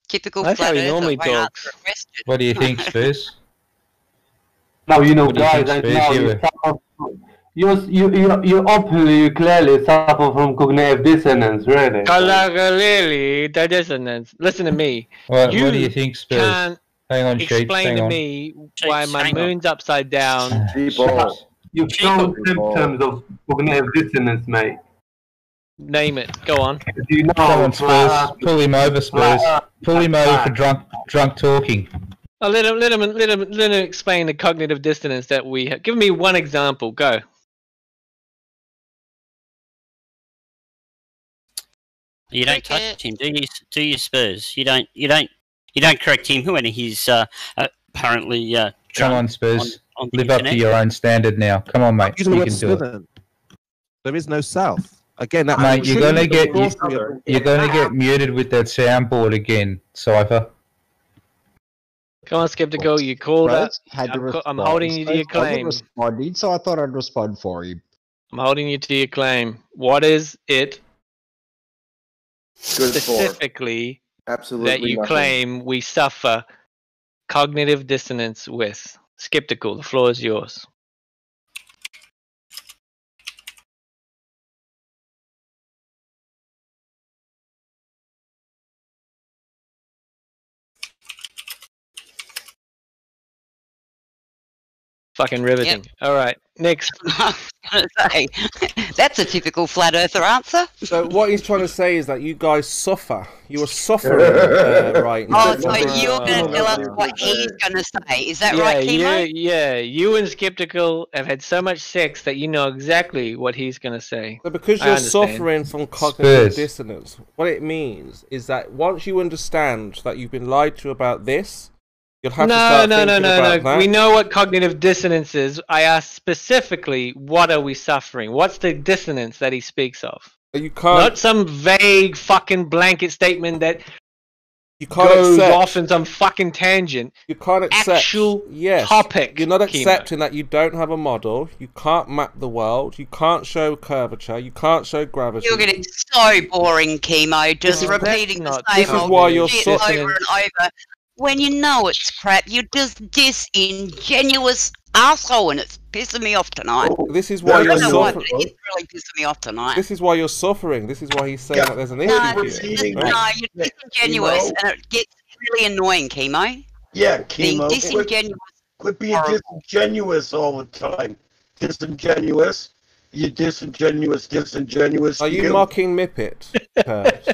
Typical That's how flat he earther normally won't talks. answer a question. What do you think, Spurs? Now you know, What do you guys. think, I Spurs? know you openly, you clearly suffer from cognitive dissonance, really. Clearly, the dissonance. Listen to me. What do you think, Spurs? Can't Hang on, Sheeps. explain Hang to on. me why Sheeps, my hang on. moon's upside down. Sheeps. You've shown symptoms of cognitive dissonance, mate. Name it. Go on. Do you know? Come on, Spurs. Pull him over, Spurs. Pull him over for drunk talking. Oh, let him explain the cognitive dissonance that we have. Give me one example. Go. You don't touch him, do you, Spurs? You don't correct him when he's apparently drunk. Come on, Spurs. On the Live up internet. to your own standard now. Come on, mate. You can do it. There is no south. Again, that Mate, you're gonna get muted with that soundboard again, Cypher. Come on, Skeptical. You called Right? it. Had to respond. I'm holding you to your I wasn't claim. responding, so I thought I'd respond for you. I'm holding you to your claim. What is it Good for. specifically Absolutely that you nothing. claim we suffer cognitive dissonance with? Skeptical, the floor is yours. Fucking riveting. All right, next. I was going to say, that's a typical flat earther answer. So what he's trying to say is that you guys suffer. You are suffering, right? Oh, now. so you're going to tell us what he's going to say. Is that right, Chemo? Yeah. You and Skeptical have had so much sex that you know exactly what he's going to say. So because I you're understand. suffering from cognitive Spurs. dissonance, what it means is that once you understand that you've been lied to about this, you'll have to start thinking about that. We know what cognitive dissonance is. I asked specifically, what are we suffering? What's the dissonance that he speaks of? You can't. Not some vague fucking blanket statement that You can't goes accept. off in some fucking tangent. You can't accept. Actual yes. topic. You're not Chemo. accepting that you don't have a model. You can't map the world. You can't show curvature. You can't show gravity. You're getting so boring, Chemo, just Well, repeating the that's same This is old why you're shit suffering. over and over. When you know it's crap, you're just disingenuous arsehole, and it's pissing me off tonight. This is why I you're don't know why, suffering. but it's really pissing me off tonight. This is why you're suffering. This is why he's saying that there's an issue No, here. you're disingenuous, and it gets really annoying, Chemo. Yeah, Being chemo. disingenuous. Quit being horrible. disingenuous all the time. Disingenuous. You disingenuous. Are you mocking Mippet? Perhaps?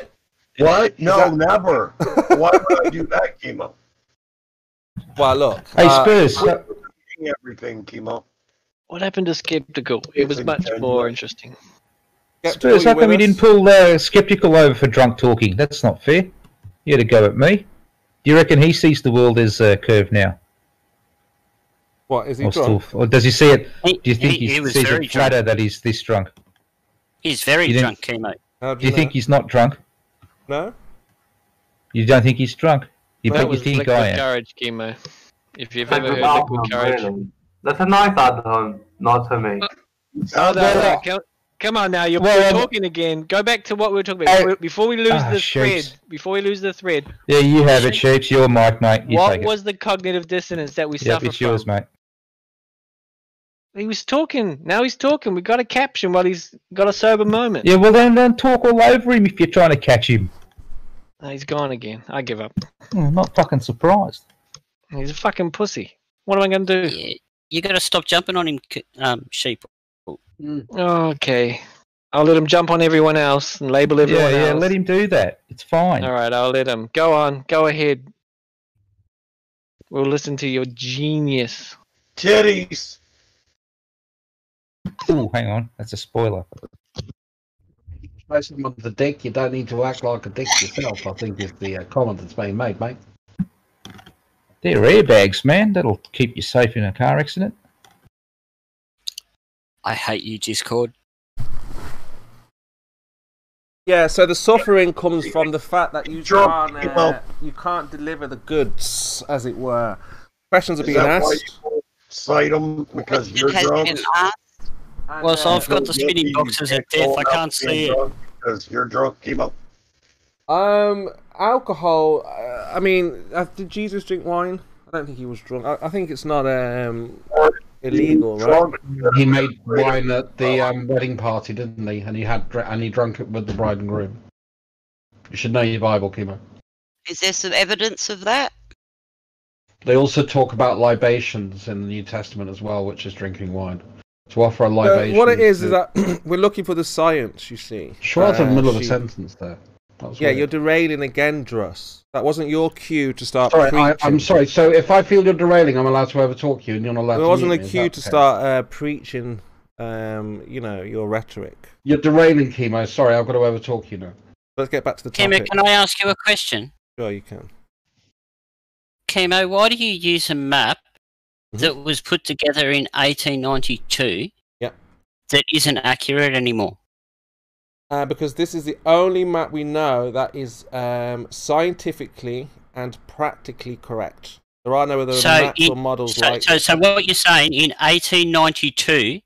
What? No, that- never. Why would I do that, chemo? Well, look. Hey, Spurs. Everything, chemo. What happened to Skeptical? It was much more interesting. Spurs, how come you didn't pull Skeptical over for drunk talking? That's not fair. You had a go at me. Do you reckon he sees the world as curved now? What, is he Or, drunk? or does he see it? He- Do you think he he was sees very it flatter that he's this drunk? He's very You drunk, chemo. How Do you think he's not drunk? No? You don't think he's drunk? You That bet you was think liquid I am. courage, Chemo. If you've Like ever heard without liquid them, courage. really. That's a nice add-on, not to me. Come on now, you're Well, talking again. Go back to what we were talking about before we lose the Sheeps. thread. Before we lose the thread, Yeah, you have it, Sheeps. Your mic, mate. You what take was the cognitive dissonance that we it. Yep, suffer it's yours, from? mate. He was talking. Now he's talking. We got to caption while he's got a sober moment. Yeah, well then don't talk all over him if you're trying to catch him. Oh, he's gone again. I give up. I'm not fucking surprised. He's a fucking pussy. What am I going to do? Yeah, you got to stop jumping on him, sheep. Okay. I'll let him jump on everyone else and label everyone else. Yeah, let him do that. It's fine. All right, I'll let him. Go on. Go ahead. We'll listen to your genius. Titties. Ooh, hang on. That's a spoiler. Place them on the deck. You don't need to act like a dick yourself, I think is the comment that's being made, mate. They're airbags, man. That'll keep you safe in a car accident. I hate you, Discord. Yeah, so the suffering comes from the fact that you can't deliver the goods, as it were. Questions are being asked. Cite them because you're drunk. Well, so I've got the spinning boxes at death. I can't see it. Because you're drunk, chemo. Alcohol. I mean, did Jesus drink wine? I don't think he was drunk. I think it's not illegal, right? He made wine at the wedding party, didn't he? And he drank it with the bride and groom. You should know your Bible, Kimo. Is there some evidence of that? They also talk about libations in the New Testament as well, which is drinking wine. To offer a libation. What it is that we're looking for the science, you see. Sure, that's in the middle of a sentence there. Yeah, you're derailing again, Druss. That wasn't your cue to start preaching. I'm sorry. So if I feel you're derailing, I'm allowed to overtalk you, and you're not allowed to. It wasn't a mute me. cue to start preaching, your rhetoric. You're derailing, Kimo. Sorry, I've got to overtalk you now. Let's get back to the topic. Kimo, can I ask you a question? Sure, you can. Kimo, why do you use a map that was put together in 1892 that isn't accurate anymore? Because this is the only map we know that is scientifically and practically correct. There are no other maps or models like this. So what you're saying, in 1892,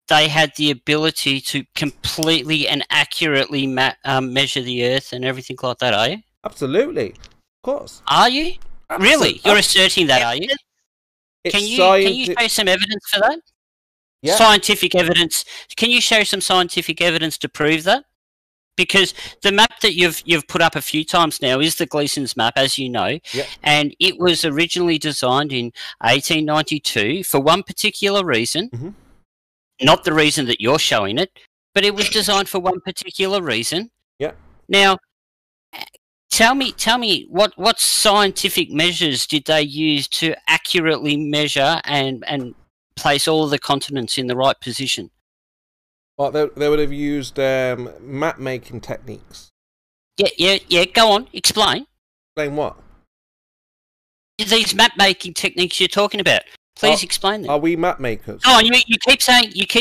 they had the ability to completely and accurately measure the Earth and everything like that, are you? Absolutely. Of course. Are you? Really? You're asserting that, are you? Can you show some evidence for that? Yeah. Scientific evidence. Can you show some scientific evidence to prove that? Because the map that you've put up a few times now is the Gleason's map, as you know, and it was originally designed in 1892 for one particular reason, not the reason that you're showing it, but it was designed for one particular reason. Yeah. Now, tell me, what scientific measures did they use to accurately measure and place all of the continents in the right position? Well, they would have used map making techniques. Yeah. Go on, explain. Explain what? These map making techniques you're talking about. Please explain them. Are we map makers? Oh, you keep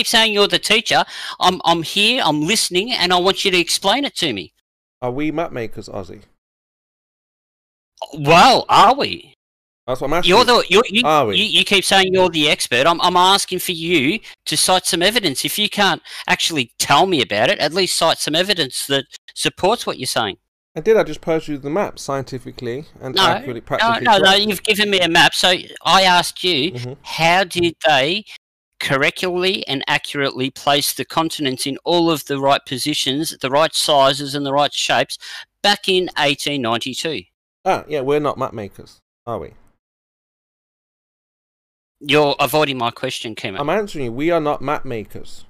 saying you're the teacher. I'm here. I'm listening, and I want you to explain it to me. Are we map makers, Aussie? Well, are we? That's what I'm asking. Are we? You keep saying you're the expert. I'm asking for you to cite some evidence. If you can't actually tell me about it, at least cite some evidence that supports what you're saying. I did. I just posed you the map scientifically and accurately, practically. No. You've given me a map. So I asked you, how did they correctly and accurately place the continents in all of the right positions, the right sizes, and the right shapes back in 1892? Yeah, we're not map makers, are we? You're avoiding my question, Kimo. I'm answering you. We are not map makers.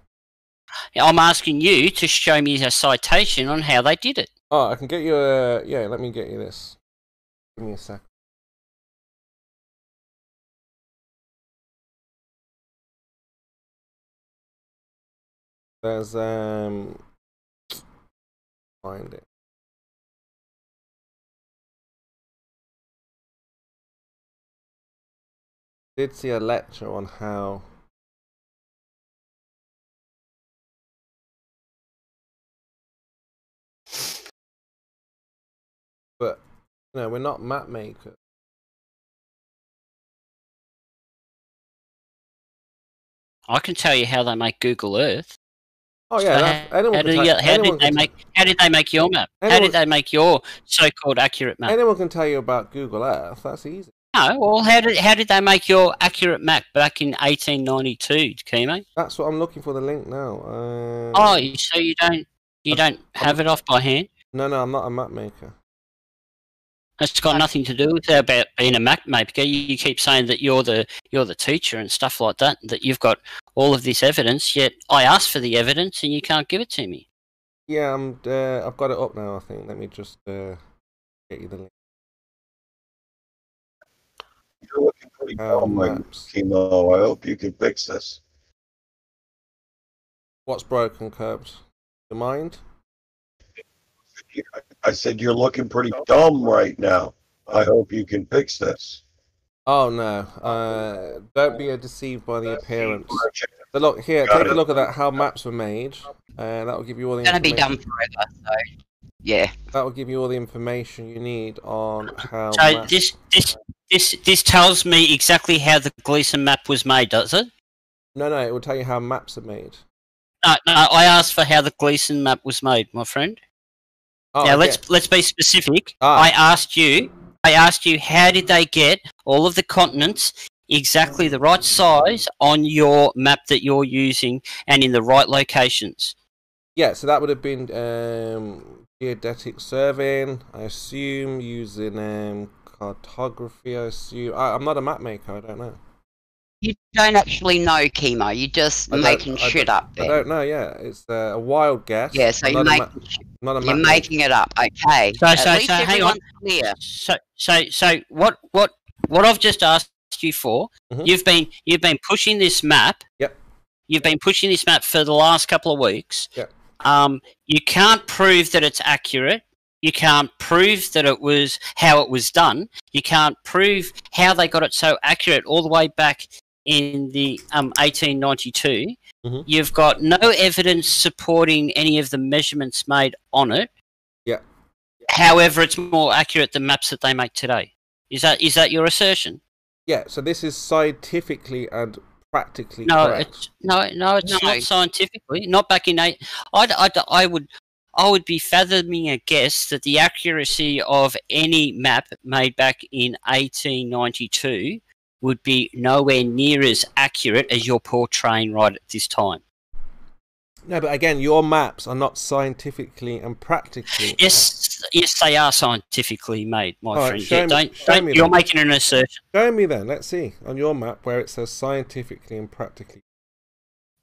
I'm asking you to show me a citation on how they did it. Oh, I can get you a... Yeah, let me get you this. Give me a sec. There's... Find it. Did see a lecture on how but no, we're not map makers. I can tell you how they make Google Earth. Oh yeah, how did they make your map? How did they make your so-called accurate map? Anyone can tell you about Google Earth. That's easy. No, well, how did they make your accurate map back in 1892, Kimo? That's what I'm looking for the link now. So you don't have it off by hand? No, I'm not a map maker. It's got nothing to do with about being a map maker. You keep saying that you're the teacher and stuff like that. That you've got all of this evidence. Yet I asked for the evidence and you can't give it to me. Yeah, I've got it up now. I think. Let me just get you the link. You're looking pretty dumb, Kimo. I hope you can fix this. What's broken, Curbs? The mind? I said you're looking pretty dumb right now. I hope you can fix this. Oh no! Don't be deceived by the appearance. So look here. Take a look at that. How maps were made. That will give you all the. It's gonna be done forever. So yeah. That will give you all the information you need on how. So this tells me exactly how the Gleason map was made, does it? No, it will tell you how maps are made. No, I asked for how the Gleason map was made, my friend. Now let's be specific. I asked you how did they get all of the continents exactly the right size on your map that you're using and in the right locations? Yeah, so that would have been geodetic surveying, I assume, using cartography, I assume. I'm not a map maker, I don't know. You don't actually know, Chemo. You're just making shit up there. I don't know, yeah. It's a wild guess. Yeah, so you're making it up. Okay. So hang on. Clear. So what I've just asked you for, you've been pushing this map. Yep. You've been pushing this map for the last couple of weeks. Yep. You can't prove that it's accurate. You can't prove that it was how it was done. You can't prove how they got it so accurate all the way back in the 1892. You've got no evidence supporting any of the measurements made on it. Yeah. However, it's more accurate than maps that they make today. Is that your assertion? Yeah. So this is scientifically and practically correct. It's not scientifically. Not back in I would be fathoming a guess that the accuracy of any map made back in 1892 would be nowhere near as accurate as you're portraying right at this time. No, but again, your maps are not scientifically and practically. Yes, they are scientifically made, my friend. You're making an assertion. Show me then. Let's see on your map where it says scientifically and practically.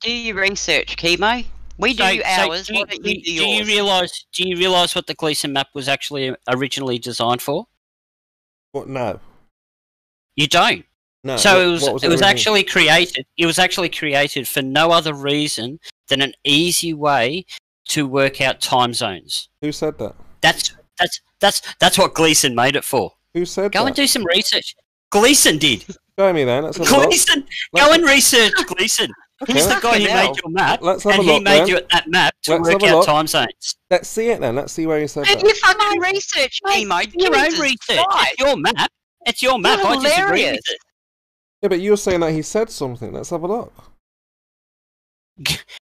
Do your research, Chemo. We do ours. Why don't you do yours? Do you realise what the Gleason map was actually originally designed for? What? No. You don't. No. So it was actually created. It was actually created for no other reason than an easy way to work out time zones. Who said that? That's what Gleason made it for. Who said that? Go and do some research. Gleason did. Show me then. Gleason. Go and research Gleason. Okay. He's the guy who made your map, and he made you that map to work out time zones. Let's see it then. Let's see where he said that. You fucking research, Chemo. Your own research. It's your map. It's your map. I disagree with it. Yeah, but you're saying that he said something. Let's have a look.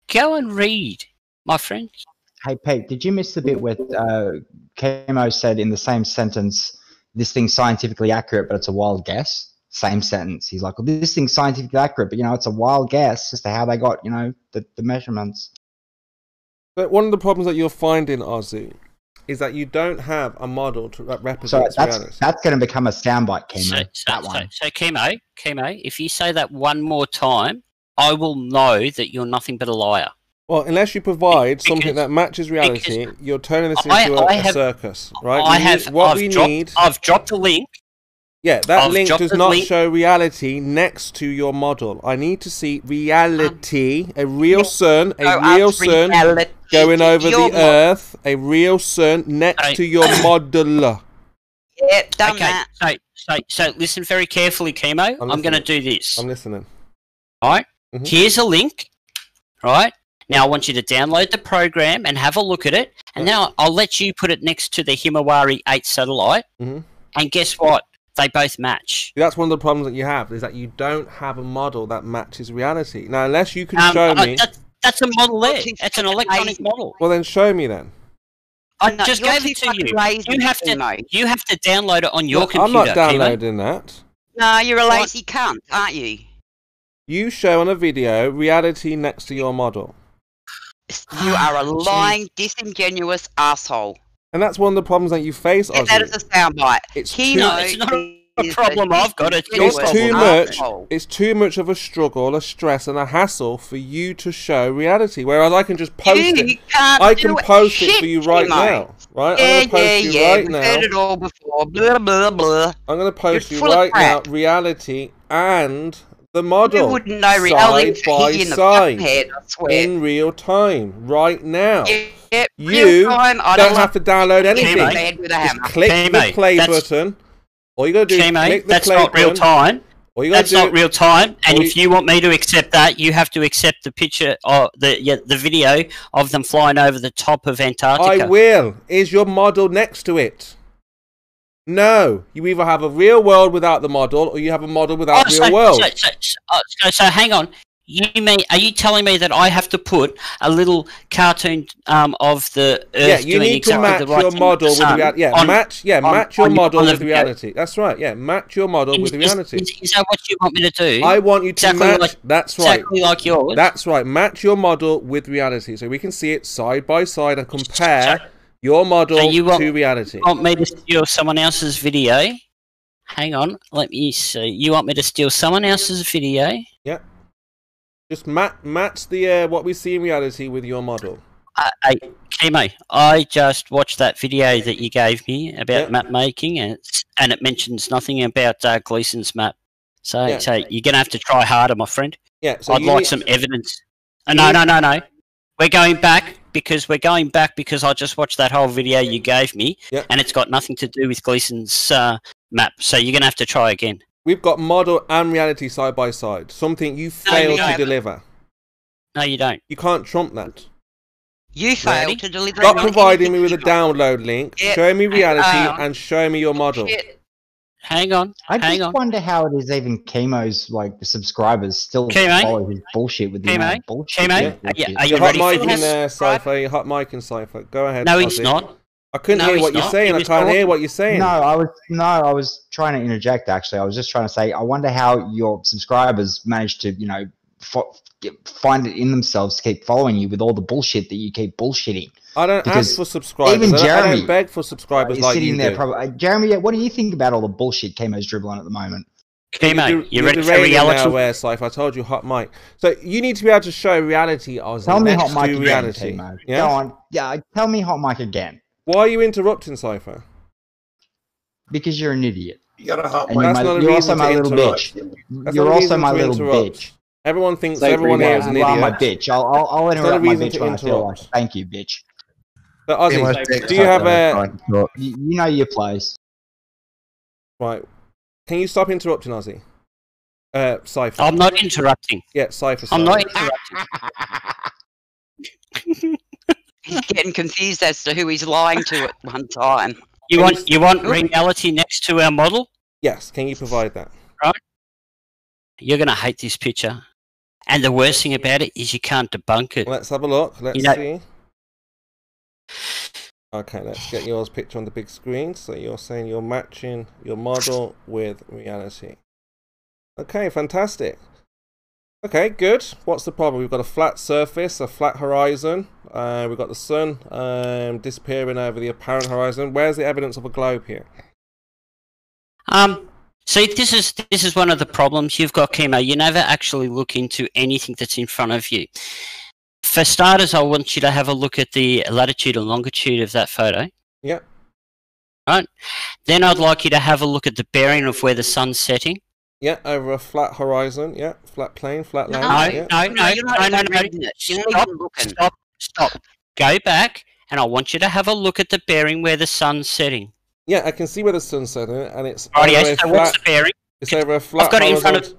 Go and read, my friend. Hey, Pete, did you miss the bit where Chemo said in the same sentence, this thing's scientifically accurate, but it's a wild guess? Same sentence. He's like, well, this thing's scientifically accurate, but, it's a wild guess as to how they got, the measurements. But one of the problems that you're finding, Aussie, is that you don't have a model to represent reality. That's going to become a soundbite, Chemo. So Chemo, if you say that one more time, I will know that you're nothing but a liar. Well, unless you provide something that matches reality, you're turning this into a circus, right? I've dropped the link. Yeah, that link does not show reality next to your model. I need to see reality, a real sun going over the earth, a real sun next to your model. Yeah, done that. So listen very carefully, Chemo. I'm going to do this. I'm listening. All right? Here's a link. Right? Now I want you to download the program and have a look at it. And now I'll let you put it next to the Himawari 8 satellite. And guess what? They both match. That's one of the problems that you have, is that you don't have a model that matches reality. Now, unless you can show me... That's a model there. It's an electronic model. Well, then show me then. I just gave it to you. You have to download it on your computer. I'm not downloading that. No, you're a lazy cunt, aren't you? You show on a video reality next to your model. You are a lying, disingenuous asshole. And that's one of the problems that you face, Aussie. That is a soundbite. It's not a problem I've got. It's too much of a struggle, a stress, and a hassle for you to show reality. Whereas I can just post it. I can post it for you right now. Right? I'm going to post you right now. We've heard it all before. Blah, blah, blah. I'm going to post you right now reality and the model. You wouldn't know reality side by side in real time right now. You don't have to download anything. Just click the play button. All you got to do is click the play button. That's not real time. That's not real time. And if you want me to accept that, you have to accept the picture or the video of them flying over the top of Antarctica. I will. Is your model next to it? No. You either have a real world without the model, or you have a model without real world. So hang on. Are you telling me that I have to put a little cartoon of the Earth you need to match your model with reality. Match your model with reality. That's right. Yeah, match your model with reality. Is that what you want me to do? I want you to match. That's right. Exactly like yours. That's right. Match your model with reality, so we can see it side by side and compare your model to reality. You want me to steal someone else's video? Hang on, let me see. You want me to steal someone else's video? Yeah. Just match the what we see in reality with your model. Kimo, I just watched that video that you gave me about map making, and it mentions nothing about Gleason's map. So you're going to have to try harder, my friend. Yeah. So I'd like some evidence. No. We're going back because I just watched that whole video you gave me, and it's got nothing to do with Gleason's map. So you're going to have to try again. We've got model and reality side by side. Something you failed to deliver. No, you don't. You can't trump that. You failed to deliver. Stop providing me with a download link. Show me reality and show me your model. Hang on. I just wonder how it is even Chemo's subscribers still follow his bullshit with the bullshit. Chemo, are you hot ready mic in there, Cypher? You're hot mic in Cypher. Go ahead. No, he's not. I couldn't hear what you're saying. I can't hear what you're saying. No, I was trying to interject. Actually, I was just trying to say, I wonder how your subscribers manage to, find it in themselves to keep following you with all the bullshit that you keep bullshitting. I don't ask for subscribers. Even Jeremy, I don't beg for subscribers like you do. Jeremy, what do you think about all the bullshit Chemo's dribbling at the moment? Chemo, you're ready for reality? Now, Cypher, I told you, hot mic. So you need to be able to show reality, Aussie. Tell me hot mic again, Chemo. Yeah? Go on. Yeah, tell me hot mic again. Why are you interrupting, Cypher? Because you're an idiot. You got a hot mic. You're also my little bitch. You're also my little bitch. Everyone thinks everyone here is an idiot. My bitch. I'll interrupt my bitch when I feel like it. Thank you, bitch. So, Aussie, do you have a... You know your place. Right. Can you stop interrupting, Aussie? Cypher. I'm not interrupting. Yeah, Cypher. I'm not interrupting. He's getting confused as to who he's lying to at one time. You want reality next to our model? Yes. Can you provide that? Right. You're going to hate this picture. And the worst thing about it is you can't debunk it. Let's have a look. Let's see. Okay, let's get yours picture on the big screen. So you're saying you're matching your model with reality. Okay, fantastic. Okay, good. What's the problem? We've got a flat surface, a flat horizon. We've got the sun disappearing over the apparent horizon. Where's the evidence of a globe here? See, this is one of the problems you've got, Chemo. You never actually look into anything that's in front of you. For starters, I want you to have a look at the latitude and longitude of that photo. Yeah. Right. Then I'd like you to have a look at the bearing of where the sun's setting. Yeah, over a flat horizon. Yeah, flat plane, flat land. No. Stop. Go back, and I want you to have a look at the bearing where the sun's setting. Yeah, I can see where the sun's setting, and it's over a flat, what's the bearing? It's over a flat. I've got it in front of.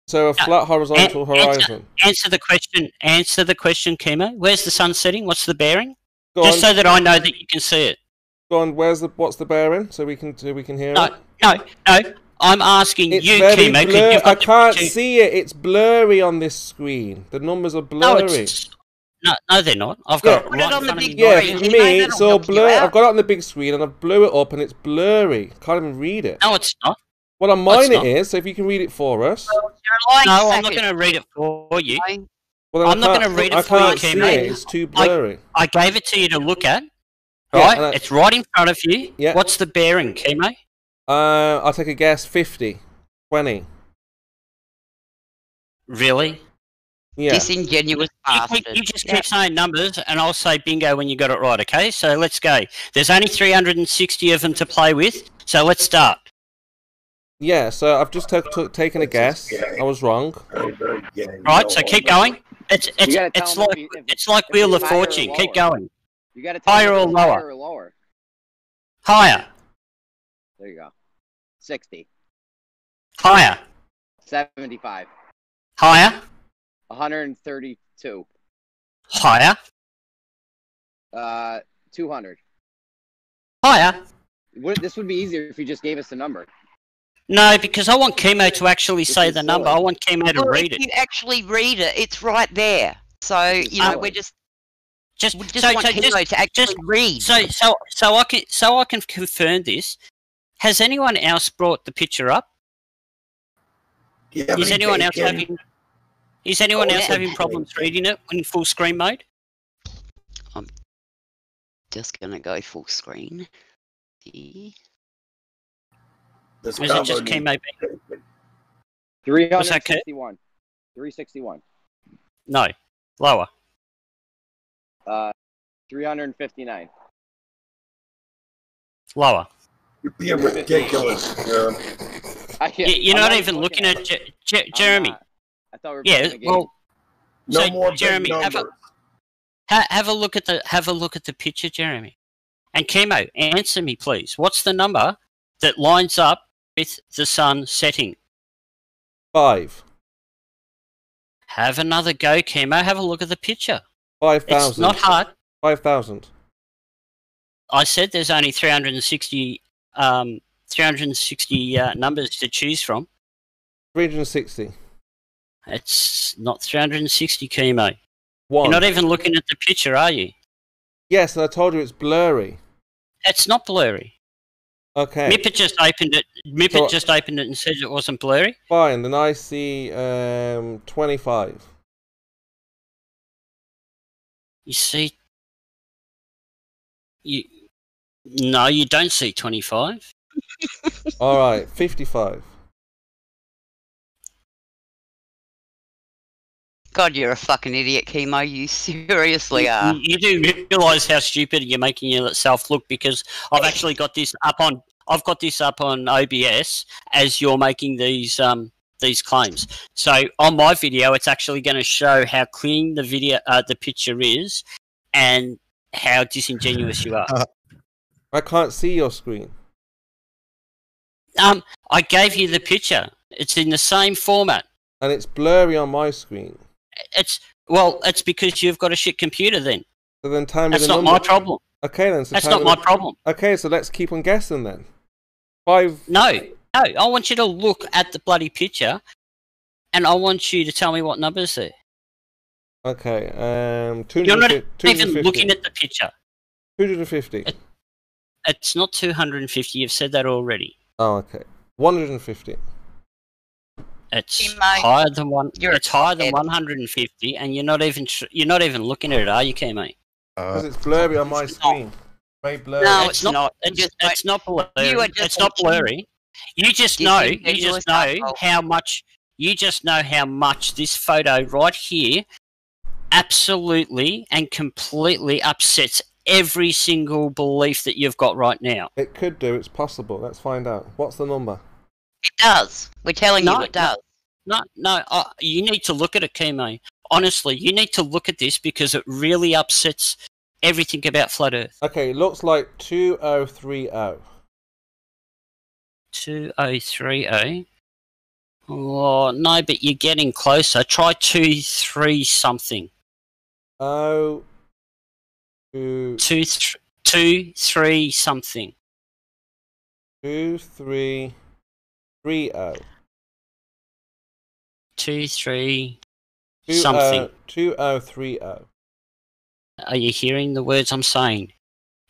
So a flat horizontal horizon. Answer the question. Answer the question, Chemo. Where's the sun setting? What's the bearing? Just so that I know that you can see it. Go on. What's the bearing? So we can hear it. No. I'm asking it's you, very Chemo. Blur. I can't see it. It's blurry on this screen. The numbers are blurry. No, they're not. I've got it right on the big screen. Yeah, for me, it's all blurry. I've got it on the big screen and I've blew it up and it's blurry. Can't even read it. No, it's not. Well, on mine it is, so if you can read it for us. No, I'm not going to read it for you. Well, I'm not going to read it for you, Chemo. It's too blurry. I gave it to you to look at. Right? It's right in front of you. Yeah. What's the bearing, Chemo? I'll take a guess. 50. 20. Really? Yeah. Disingenuous bastard. You just keep saying numbers, and I'll say bingo when you got it right, okay? So let's go. There's only 360 of them to play with, so let's start. Yeah, so I've just taken a guess. I was wrong. Right, so keep going. It's like Wheel of Fortune. Keep going. You got to higher or lower. Higher. There you go. 60. Higher. 75. Higher. 132. Higher. 200. Higher. This would be easier if you just gave us a number. No, because I want Chemo to actually say the number. I want Chemo to read it. If you actually read it, it's right there. So, you know, we just want Chemo to actually read. So I can confirm this. Has anyone else brought the picture up? Is anyone else having problems reading it in full screen mode? I'm just gonna go full screen. Is it just Chemo? 361. 361. No, lower. 359. Lower. You're being ridiculous, Jeremy. You're not even looking at Jeremy. I thought we were playing a game. Well, No so more Jeremy, big have a look at the picture, Jeremy. And Chemo, answer me, please. What's the number that lines up with the sun setting? 5. Have another go, Chemo. Have a look at the picture. 5,000. It's not hard. 5,000. I said there's only 360 numbers to choose from. 360. It's not 360, Chemo. 1. You're not even looking at the picture, are you? Yes, and I told you it's blurry. It's not blurry. Okay. Mippet just opened it. Just opened it and said it wasn't blurry. Fine, then I see 25. You see? No, you don't see 25. All right, 55. God, you're a fucking idiot, Chemo. You seriously are. You do realise how stupid you're making yourself look, because I've actually got this up on. I've got this up on OBS as you're making these claims. So on my video, it's actually going to show how clean the picture is, and how disingenuous you are. I can't see your screen. I gave you the picture. It's in the same format. And it's blurry on my screen. It's because you've got a shit computer then. So then tell me That's the not number. my problem. Okay then. So that's not my problem. Okay, so let's keep on guessing then. 5. No. I want you to look at the bloody picture, and I want you to tell me what number's there. Okay. You're not even looking at the picture. 250. It's not 250. You've said that already. Oh, okay. 150. It's higher than one. It's higher than 150, and you're not even looking at it, are you, Chemo? Because it's blurry on my screen. Very blurry. No, it's not. It's not blurry. It's not blurry. You just know how much. You just know how much this photo right here absolutely and completely upsets every single belief that you've got right now. It could do. It's possible. Let's find out. What's the number? It does. We're telling you it does. No. You need to look at it, Chemo. Honestly, you need to look at this because it really upsets everything about Flat Earth. Okay, it looks like 2030. 2030. Oh, no, but you're getting closer. Try 23 something. Oh. 23 something. 2330. 23 something. 2030. Are you hearing the words I'm saying?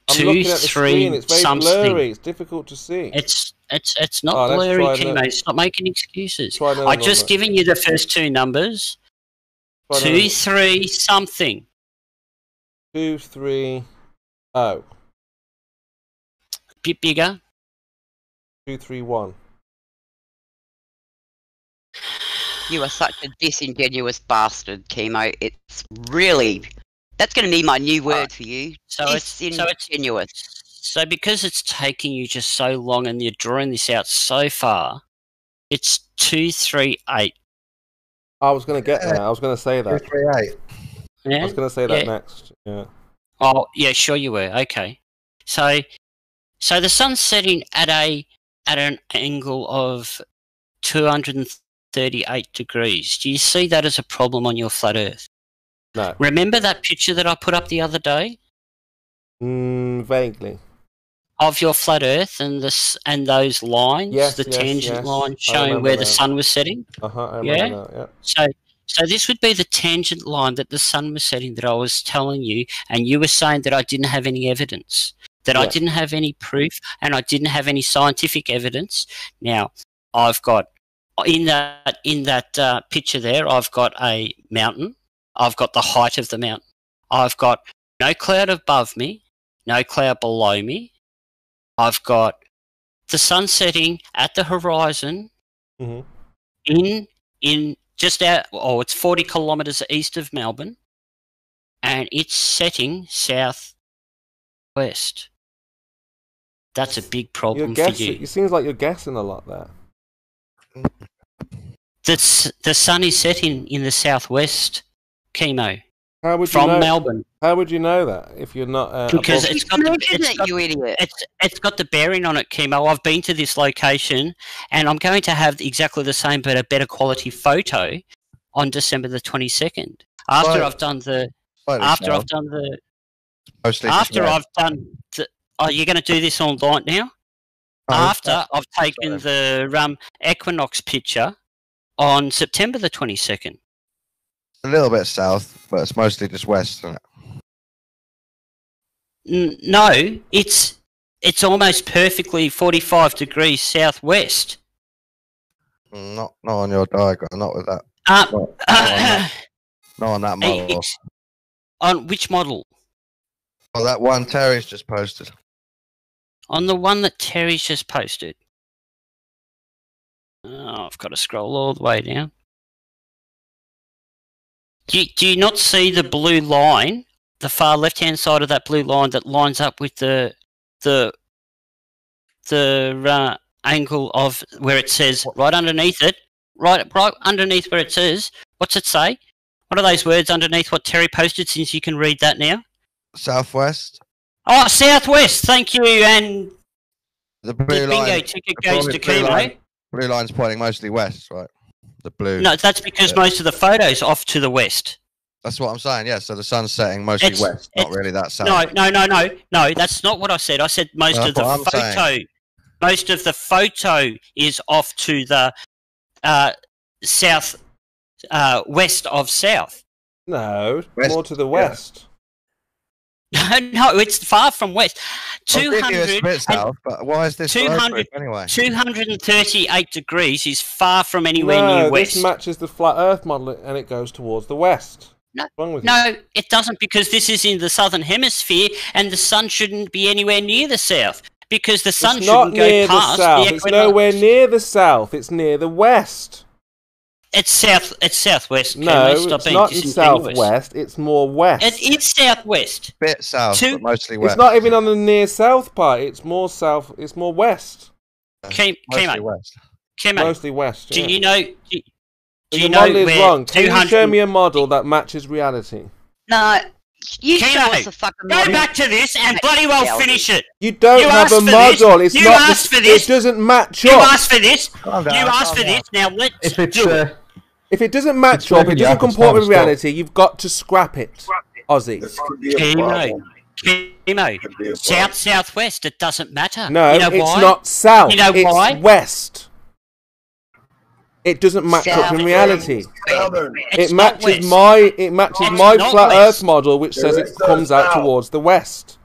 I'm looking at the screen. It's very blurry. It's difficult to see. It's not blurry, Chemo. Stop making excuses. I've just given you the first two numbers. 23 something. 230. Bit bigger. 231. You are such a disingenuous bastard, Chemo. It's really... That's going to be my new word for you. Disingenuous. So because it's taking you just so long and you're drawing this out so far, it's 238. I was going to get there. I was going to say that. 238. I was going to say that next. Yeah. Oh, yeah, sure you were. Okay. So the sun's setting at an angle of 238 degrees. Do you see that as a problem on your flat Earth? No. Remember that picture that I put up the other day? Vaguely. of your flat Earth and those lines, the tangent line showing where the sun was setting? I remember that, yeah. So this would be the tangent line that the sun was setting that I was telling you, and you were saying that I didn't have any evidence, that I didn't have any proof, and I didn't have any scientific evidence. Now, I've got in that picture there, I've got a mountain. I've got the height of the mountain. I've got no cloud above me, no cloud below me. I've got the sun setting at the horizon in just out, it's 40 kilometres east of Melbourne, and it's setting southwest. That's a big problem for you. It seems like you're guessing a lot there. The sun is setting in the southwest, Chemo. How would you from know, Melbourne. How would you know that if you're not? Because it's got the bearing on it, Chemo. I've been to this location, and I'm going to have exactly the same but a better quality photo on December the 22nd. After I've done the. Oh, you're going to do this all night now? After I've taken the equinox picture on September the 22nd. A little bit south, but it's mostly just west, isn't it? No, it's almost perfectly 45 degrees southwest. Not on your diagram, not with that. Not on that model. On which model? Oh, that one Terry's just posted. On the one that Terry's just posted. Oh, I've got to scroll all the way down. Do you not see the blue line, the far left-hand side of that blue line that lines up with the angle of where it says right underneath it, right underneath where it says, what's it say? What are those words underneath what Terry posted? Since you can read that now. Southwest. Oh, southwest. Thank you. And the blue line. Bingo ticket goes to Chemo. Blue line's pointing mostly west, right? The blue. No, that's because most of the photos off to the west. That's what I'm saying. Yeah, so the sun's setting mostly west, not really that south. No. That's not what I said. I said most of the photo. Most of the photo is off to the south, west of south. No, more to the west. No, it's far from west. 200 south, but why is this 200 anyway? 238 degrees is far from anywhere near west. This matches the flat Earth model, and it goes towards the west. No, it doesn't, because this is in the southern hemisphere, and the sun shouldn't be anywhere near the south, because the sun shouldn't go past the equinox. It's nowhere near the south. It's near the west. It's southwest. No, it's not southwest. It's more west. It's southwest. Bit south, but mostly west. It's not even on the near south part. It's more south. It's more west. Mostly west. Mostly west. Do you know? Do you know where wrong? Can you show me a model that matches reality? No. You show us a fucking model. Go back to this and bloody well finish it. You don't have a model. It's not. It doesn't match up. You asked for this. You asked for this. Now let's do it. If it doesn't match up, it doesn't comport with reality, you've got to scrap it. Aussie. Chemo. Southwest. It doesn't matter. No, you know it's why? not south. You know it's why? West. It doesn't match up in reality. It matches my flat Earth model, which says it comes out towards the west.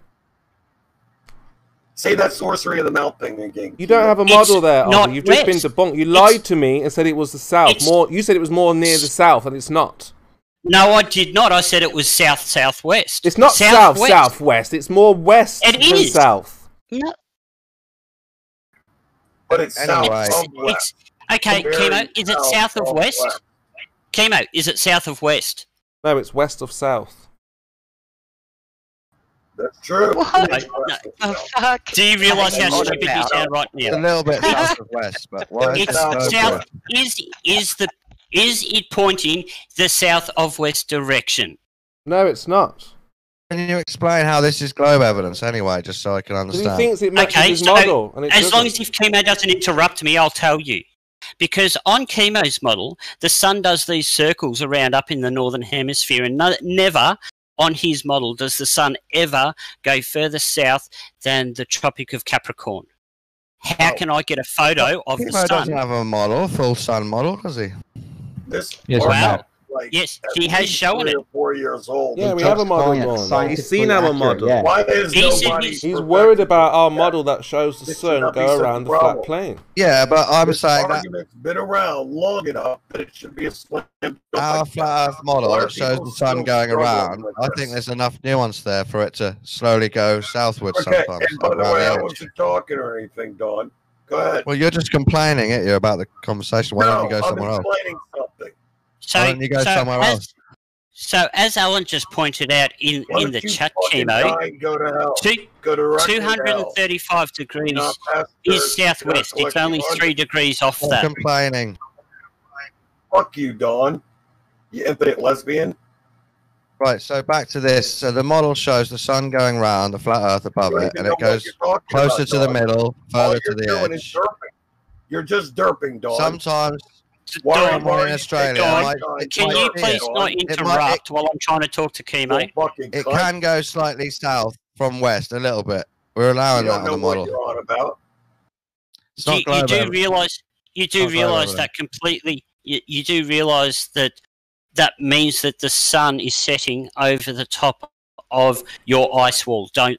Say that sorcery of the mouth thing again. You don't have a model there, Aussie. You've just been debunked. You lied to me and said it was the south. You said it was more near the south, and it's not. No, I did not. I said it was southwest. It's not southwest. It's more west than south. No. But it's anyway. south. Okay, Chemo, is it south of west? Chemo, is it south of west? No, it's west of south. That's true. What? No. Fuck. Do you realise how stupid you sound right now? It's a little bit south of west, but why is it south? Is it pointing the south of west direction? No, it's not. Can you explain how this is globe evidence anyway, just so I can understand? He thinks it matches his model. And as long as if Chemo doesn't interrupt me, I'll tell you. Because on Chemo's model, the sun does these circles around up in the northern hemisphere and never on his model does the sun ever go further south than the Tropic of Capricorn? How can I get a photo of the sun? He doesn't have a model, full sun model, does he? Yes, he has shown it. 4 years old. Yeah, we have a model on. He's seen our model. Yeah. Why is he's worried about our model that shows the sun go around the flat plane. Yeah, but I'm saying that argument's been around long enough that it should be a slam. our flat Earth model that shows the sun going around. I think there's enough nuance there for it to slowly go southwards sometimes. And by the way, I wasn't talking or anything, Don. Go ahead. Well, you're just complaining, aren't you, about the conversation? Why don't you go somewhere else? Something. Why don't you go somewhere else? So, as Alan just pointed out in the chat, Chemo, 235 degrees is southwest. It's only 3 degrees off that. Complaining. Fuck you, Don. You infinite lesbian. Right, so back to this. So the model shows the sun going round, the flat Earth above it, and it goes closer to the middle, further to the edge. You're just derping, Don. Sometimes. Don, in Australia, can you please not interrupt while I'm trying to talk to Chemo? It can go slightly south from west, a little bit. We're allowing that on the model. You do realise that completely. You do realise that means that the sun is setting over the top of your ice wall, don't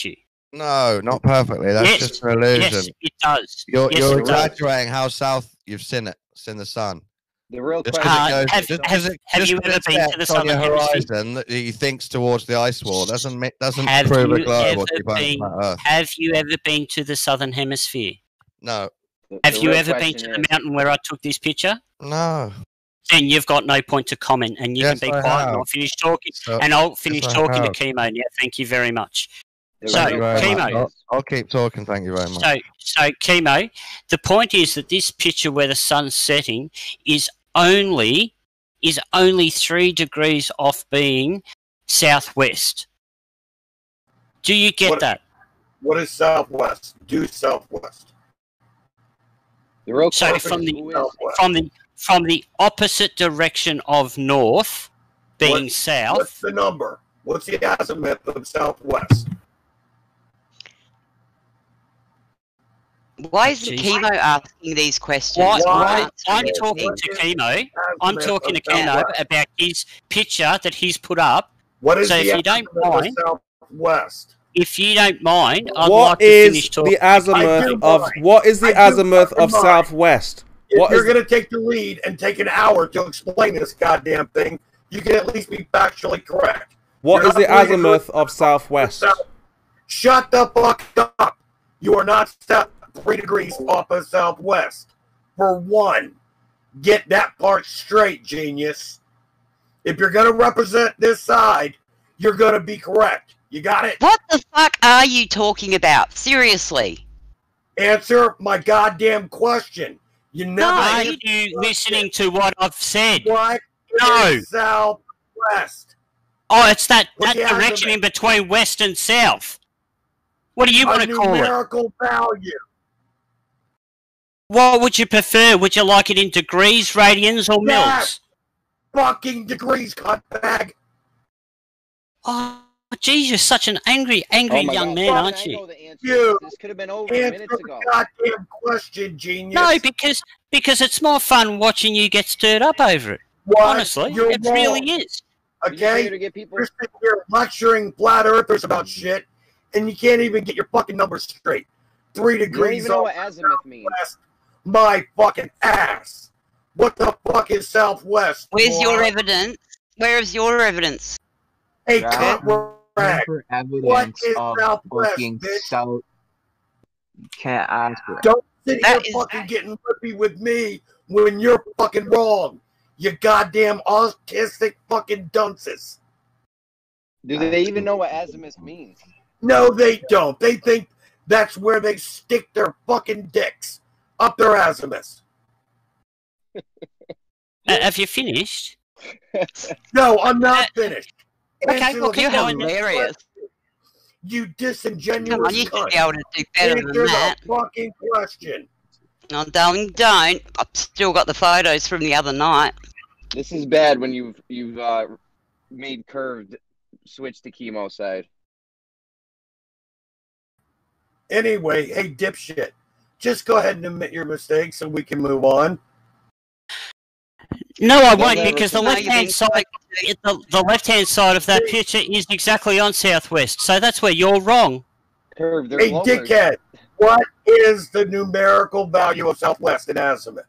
you? No, not perfectly. That's just an illusion. Yes, it does. You're exaggerating how south you've seen it. It's in the sun. The real question have you ever been to the southern horizon that he thinks towards the ice wall doesn't prove a globe. Have you ever been to the southern hemisphere? No. Have you ever been to the mountain where I took this picture? No. Then you've got no point to comment, and you can be quiet. And I'll finish talking. I'll finish talking to Chemo now. Thank you very much. So, Chemo, I'll keep talking. Thank you very much. So, Chemo, the point is that this picture where the sun's setting is only 3 degrees off being southwest. Do you get that? What is southwest? Due southwest. The real so from the opposite direction of north, being south. What's the number? What's the azimuth of southwest? Why isn't Chemo asking these questions? I'm talking to Chemo. I'm talking to Chemo about his picture that he's put up. What is so the if you don't mind, southwest? If you don't mind, I'd what like to finish talking. What is the azimuth of southwest? If you're going to take the lead and take an hour to explain this goddamn thing, you can at least be factually correct. What is the azimuth of southwest? Shut the fuck up. You are not 3 degrees off of southwest. For one, get that part straight, genius. If you're going to represent this side, you're going to be correct. You got it? What the fuck are you talking about? Seriously. Answer my goddamn question. You never are you listening to what I've said? What is southwest? Oh, it's that direction in between west and south. What do you want to call it? Numerical value. What would you prefer? Would you like it in degrees, radians, or mils? Fucking degrees, cutbag. Oh, geez, you're such an angry young man, aren't you? This could have been over minutes ago. Goddamn question, genius. No, because it's more fun watching you get stirred up over it. Honestly, it really is. Okay? You're sitting here lecturing flat earthers about shit, and you can't even get your fucking numbers straight. 3 degrees. You don't even know what azimuth means. My fucking ass. What the fuck is southwest? Where's your evidence? Where is your evidence? Hey, cutbag. What is southwest, bitch? Can't answer. Don't sit here fucking getting lippy with me when you're fucking wrong. You goddamn autistic fucking dunces. Do they even know what azimuth means? No, they don't. They think that's where they stick their fucking dicks. Up their azimuth. Have you finished? No, I'm not finished. Okay, well, you're hilarious. You disingenuous. Come on, you should be able to do better than that. The fucking question. No, darling, don't. I've still got the photos from the other night. This is bad when you've made curved switch to chemo side. Anyway, hey, dipshit. Just go ahead and admit your mistakes so we can move on. No, I won't, because the left-hand side, the left-hand side of that picture is exactly on southwest. So that's where you're wrong. Hey, dickhead, what is the numerical value of southwest in azimuth?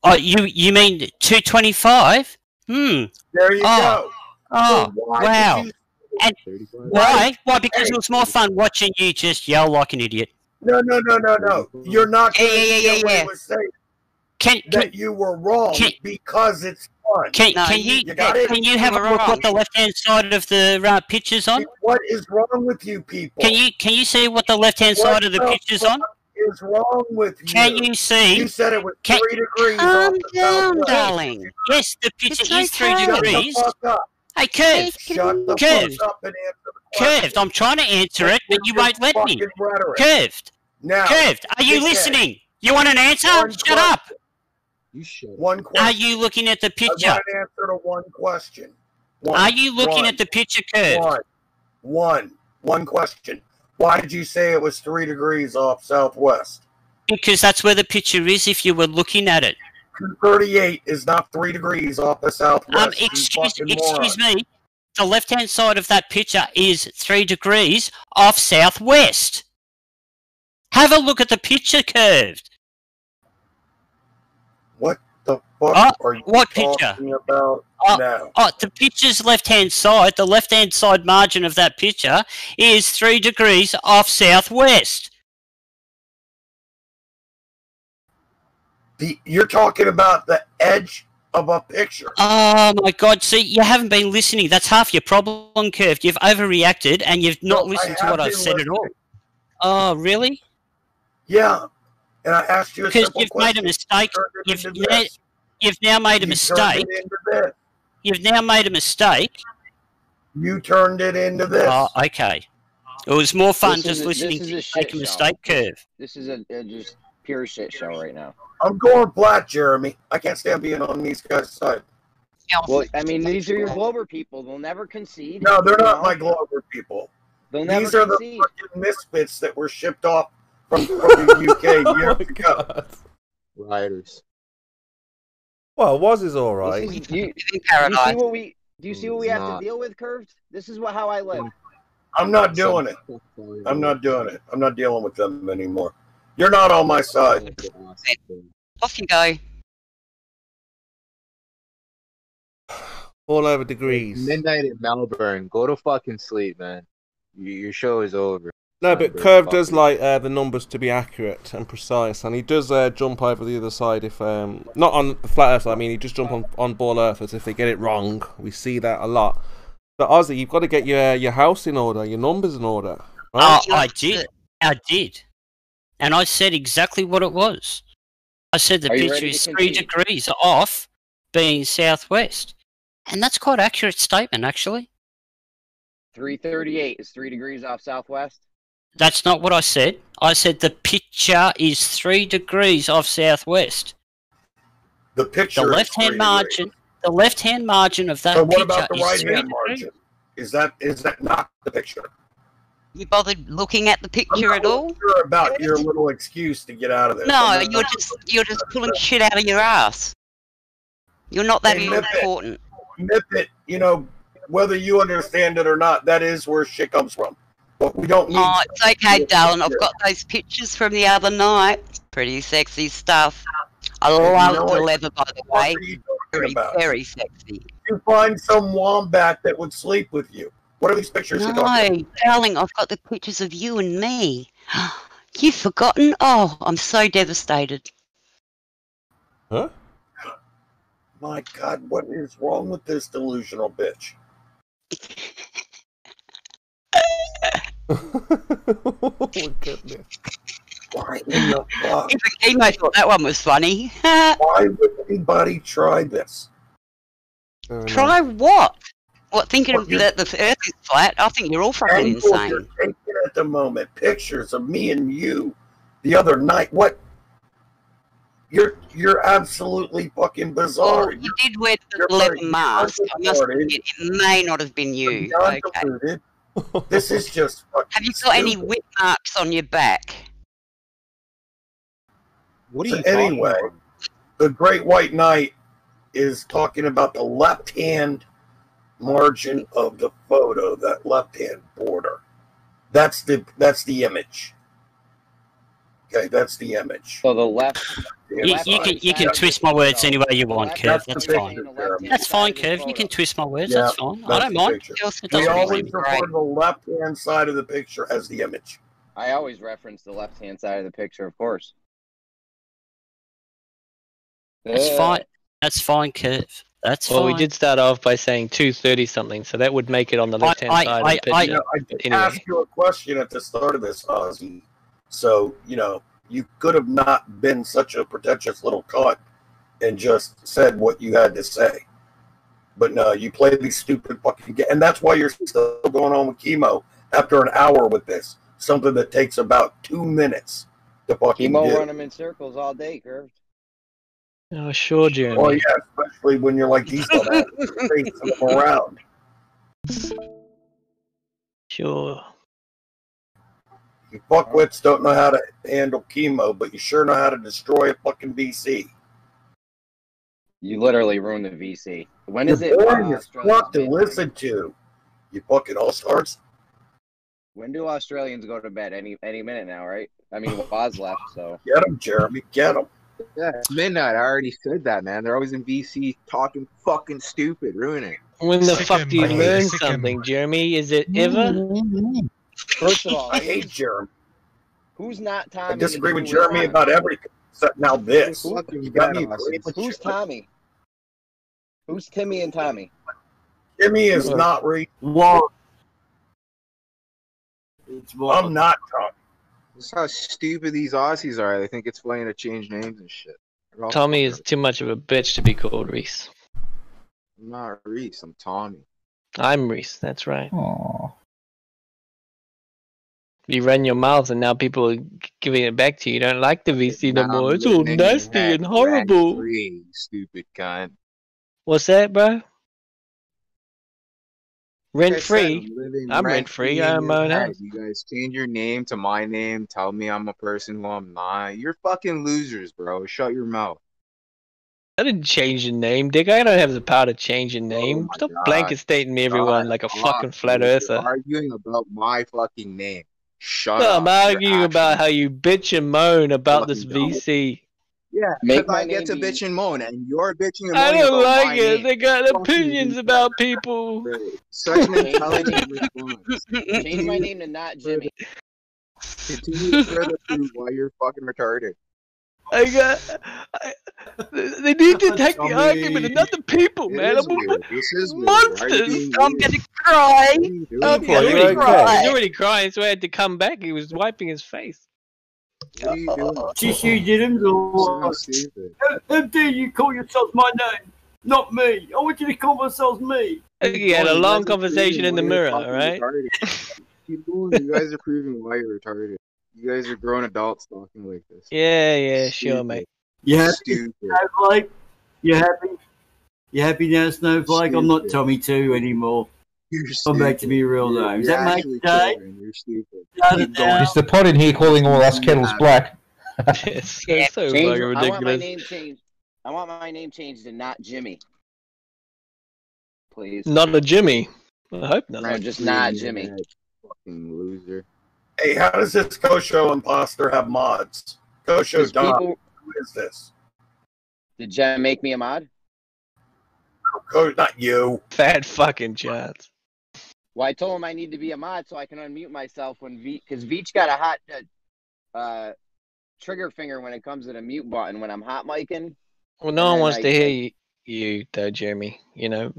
Oh, you mean 225? Hmm. There you go. Oh, So why wow. did And why? Why? Because it was more fun watching you just yell like an idiot. No. You're not going to get away with saying that you were wrong because it's fun. Can you have a look what the left-hand side of the picture's on? What is wrong with you people? Can you see what the left-hand side of the picture's on? What is wrong with you? Can you see? You said it was 3 degrees. Calm down, darling. Yes, the picture is 3 Shut degrees. the fuck up. Hey, Curved. Shut the Curved. fuck up and answer the question. Curved. I'm trying to answer it, but you won't let me. Curved. Now, Curved. Are you listening? You want an answer? Shut up. One question. Are you looking at the picture? I want an answer to one question. Are you looking at the picture, Curved? One question. Why did you say it was 3 degrees off southwest? Because that's where the picture is if you were looking at it. 238 is not 3 degrees off the southwest. Excuse me. The left-hand side of that picture is 3 degrees off southwest. Have a look at the picture, Curved. What the fuck are you talking about now? The picture's left-hand side, the left-hand side margin of that picture is 3 degrees off southwest. You're talking about the edge of a picture. Oh my God! See, you haven't been listening. That's half your problem, Curved. You've overreacted and you've not listened to what I've said at all. Oh, really? Yeah. And I asked you a simple question. Because you've made a mistake. You've now made a mistake. You've now made a mistake. You turned it into this. Oh, okay. It was more fun just listening to you make a mistake, Curve. This is a just pure shit show right now. I'm going flat, Jeremy. I can't stand being on these guys' side. Well, I mean, these are your Glover people. They'll never concede. No, they're not my Glover people. They'll never These are concede. the fucking misfits that were shipped off from the UK years ago. Riders. Well, was is all right. Do you see what we have to deal with, Curved? This is how I live. I'm not doing it. I'm not doing it. I'm not dealing with them anymore. You're not on my side. Off you go. All over degrees. Midnight in Melbourne. Go to fucking sleep, man. Your show is over. No, but Curve does like the numbers to be accurate and precise, and he does jump over the other side if not on the flat Earth. I mean, he just jump on ball Earthers if they get it wrong. We see that a lot. But Aussie, you've got to get your house in order, your numbers in order. Right? Oh, I did, and I said exactly what it was. I said the picture is 3 degrees off, being southwest, and that's quite an accurate statement, actually. 338 is 3 degrees off southwest. That's not what I said. I said the picture is 3 degrees off southwest. The picture. The left-hand margin. The left-hand margin of that so what picture about the is right-hand margin? Is that not the picture? You bothered looking at the picture at all? I'm sure about your little excuse to get out of this. No, you're just pulling shit out of your ass. You're not that important. Nip it, you know, whether you understand it or not, that is where shit comes from. But we don't need. Oh, it's okay, darling. I've got those pictures from the other night. Pretty sexy stuff. I love the leather, by the way. Very sexy. You find some wombat that would sleep with you. What are these pictures? No, darling, I've got the pictures of you and me. You've forgotten? Oh, I'm so devastated. Huh? My God, what is wrong with this delusional bitch? Oh my goodness. Why in the fuck? Even Chemo thought that one was funny. Why would anybody try this? Try what? What, thinking that the Earth is flat? I think you're all fucking insane. You're taking at the moment pictures of me and you the other night. What? You're absolutely fucking bizarre. Well, you did wear the leather mask. I must admit, it may not have been you. Okay. This is just fucking Have you got any whip marks on your back? What are you anyway, talking about? The Great White Knight is talking about the left-hand margin of the photo, that left-hand border. That's the image. Okay, that's the image. So the left. You can twist my words any way you want, Curve. That's fine. That's fine, Curve. You can twist my words. Yeah, that's fine. I don't mind. We always refer to the left-hand side of the picture as the image. I always reference the left-hand side of the picture, of course. That's fine. That's fine, Curve. That's fine. Well, we did start off by saying 2:30 something, so that would make it on the left-hand side of the picture. I did ask you a question at the start of this, Aussie. So, you could have not been such a pretentious little cunt and just said what you had to say. But no, you play these stupid fucking games. And that's why you're still going on with chemo after an hour with this. Something that takes about 2 minutes to fucking Chemo do. run them in circles all day, Curved. Oh, sure, Jeremy. Oh, yeah, especially when you're like these dumbasses around. Sure. You fuckwits don't know how to handle chemo, but you sure know how to destroy a fucking VC. You literally ruined the VC. When is You're it? boring as fuck to listen to. You fucking all-stars. When do Australians go to bed? Any minute now, right? I mean, Woz left, so. Get them, Jeremy. Get them. Yeah, it's midnight. I already said that, man. They're always in VC talking fucking stupid, ruining it. When the fuck do you learn something, Jeremy? Is it ever? First of all, I hate Jeremy. Who's not Tommy? I disagree with Jeremy about everything except now this. Who's Tommy? Who's Timmy and Tommy? Timmy is not Reed. I'm not Tommy. This is how stupid these Aussies are. They think it's funny to change names and shit. Tommy is too much of a bitch to be called Reese. I'm not Reese. I'm Tommy. I'm Reese. That's right. Aww. You ran your mouth and now people are giving it back to you. You don't like the VC no more. It's all nasty and horrible. Free, stupid cunt. What's that, bro? Rent free? I'm rent free. I own my own house. You guys change your name to my name. Tell me I'm a person who I'm not. You're fucking losers, bro. Shut your mouth. I didn't change your name, Dick. I don't have the power to change your name. Stop blanket stating me, everyone, like a fucking flat earther. Arguing about my fucking name. Shut No, up. I'm arguing about how you bitch and moan about this VC. Yeah, because I get to bitch and moan, and you're bitching and I moaning don't about like my it. name. They got opinions about people. Such an intelligent response. Change my name to not Jimmy. Continue to further prove why you're fucking retarded. They need to take the argument, and not the people, man. This is monsters. I'm gonna cry. He's already crying, so I had to come back. He was wiping his face. What are you doing? Tissue didn't So stupid. How dare you call yourselves my name? Not me. I want you to call yourselves me. He had a long conversation in the mirror, alright? You guys are proving why you're retarded. You guys are grown adults talking like this. Yeah, sure, mate. You happy, Snowflake? You happy? You happy now, Snowflake? I'm not Tommy 2 anymore. Come back to me real name. Is that mate today? You're stupid. Is the pot in here calling all us kettles black? It's so fucking ridiculous. I want my name changed. I want my name changed to not Jimmy. Please. Not a Jimmy. I hope not. No, just not Jimmy. Fucking loser. Hey, how does this Kosho imposter have mods? Kosho Don. Who is this? Did Jen make me a mod? No, not you. Fat fucking chance. Well, I told him I need to be a mod so I can unmute myself when because Veach got a hot trigger finger when it comes to the mute button when I'm hot micing. Well, no one wants to hear you, though, Jeremy. You know.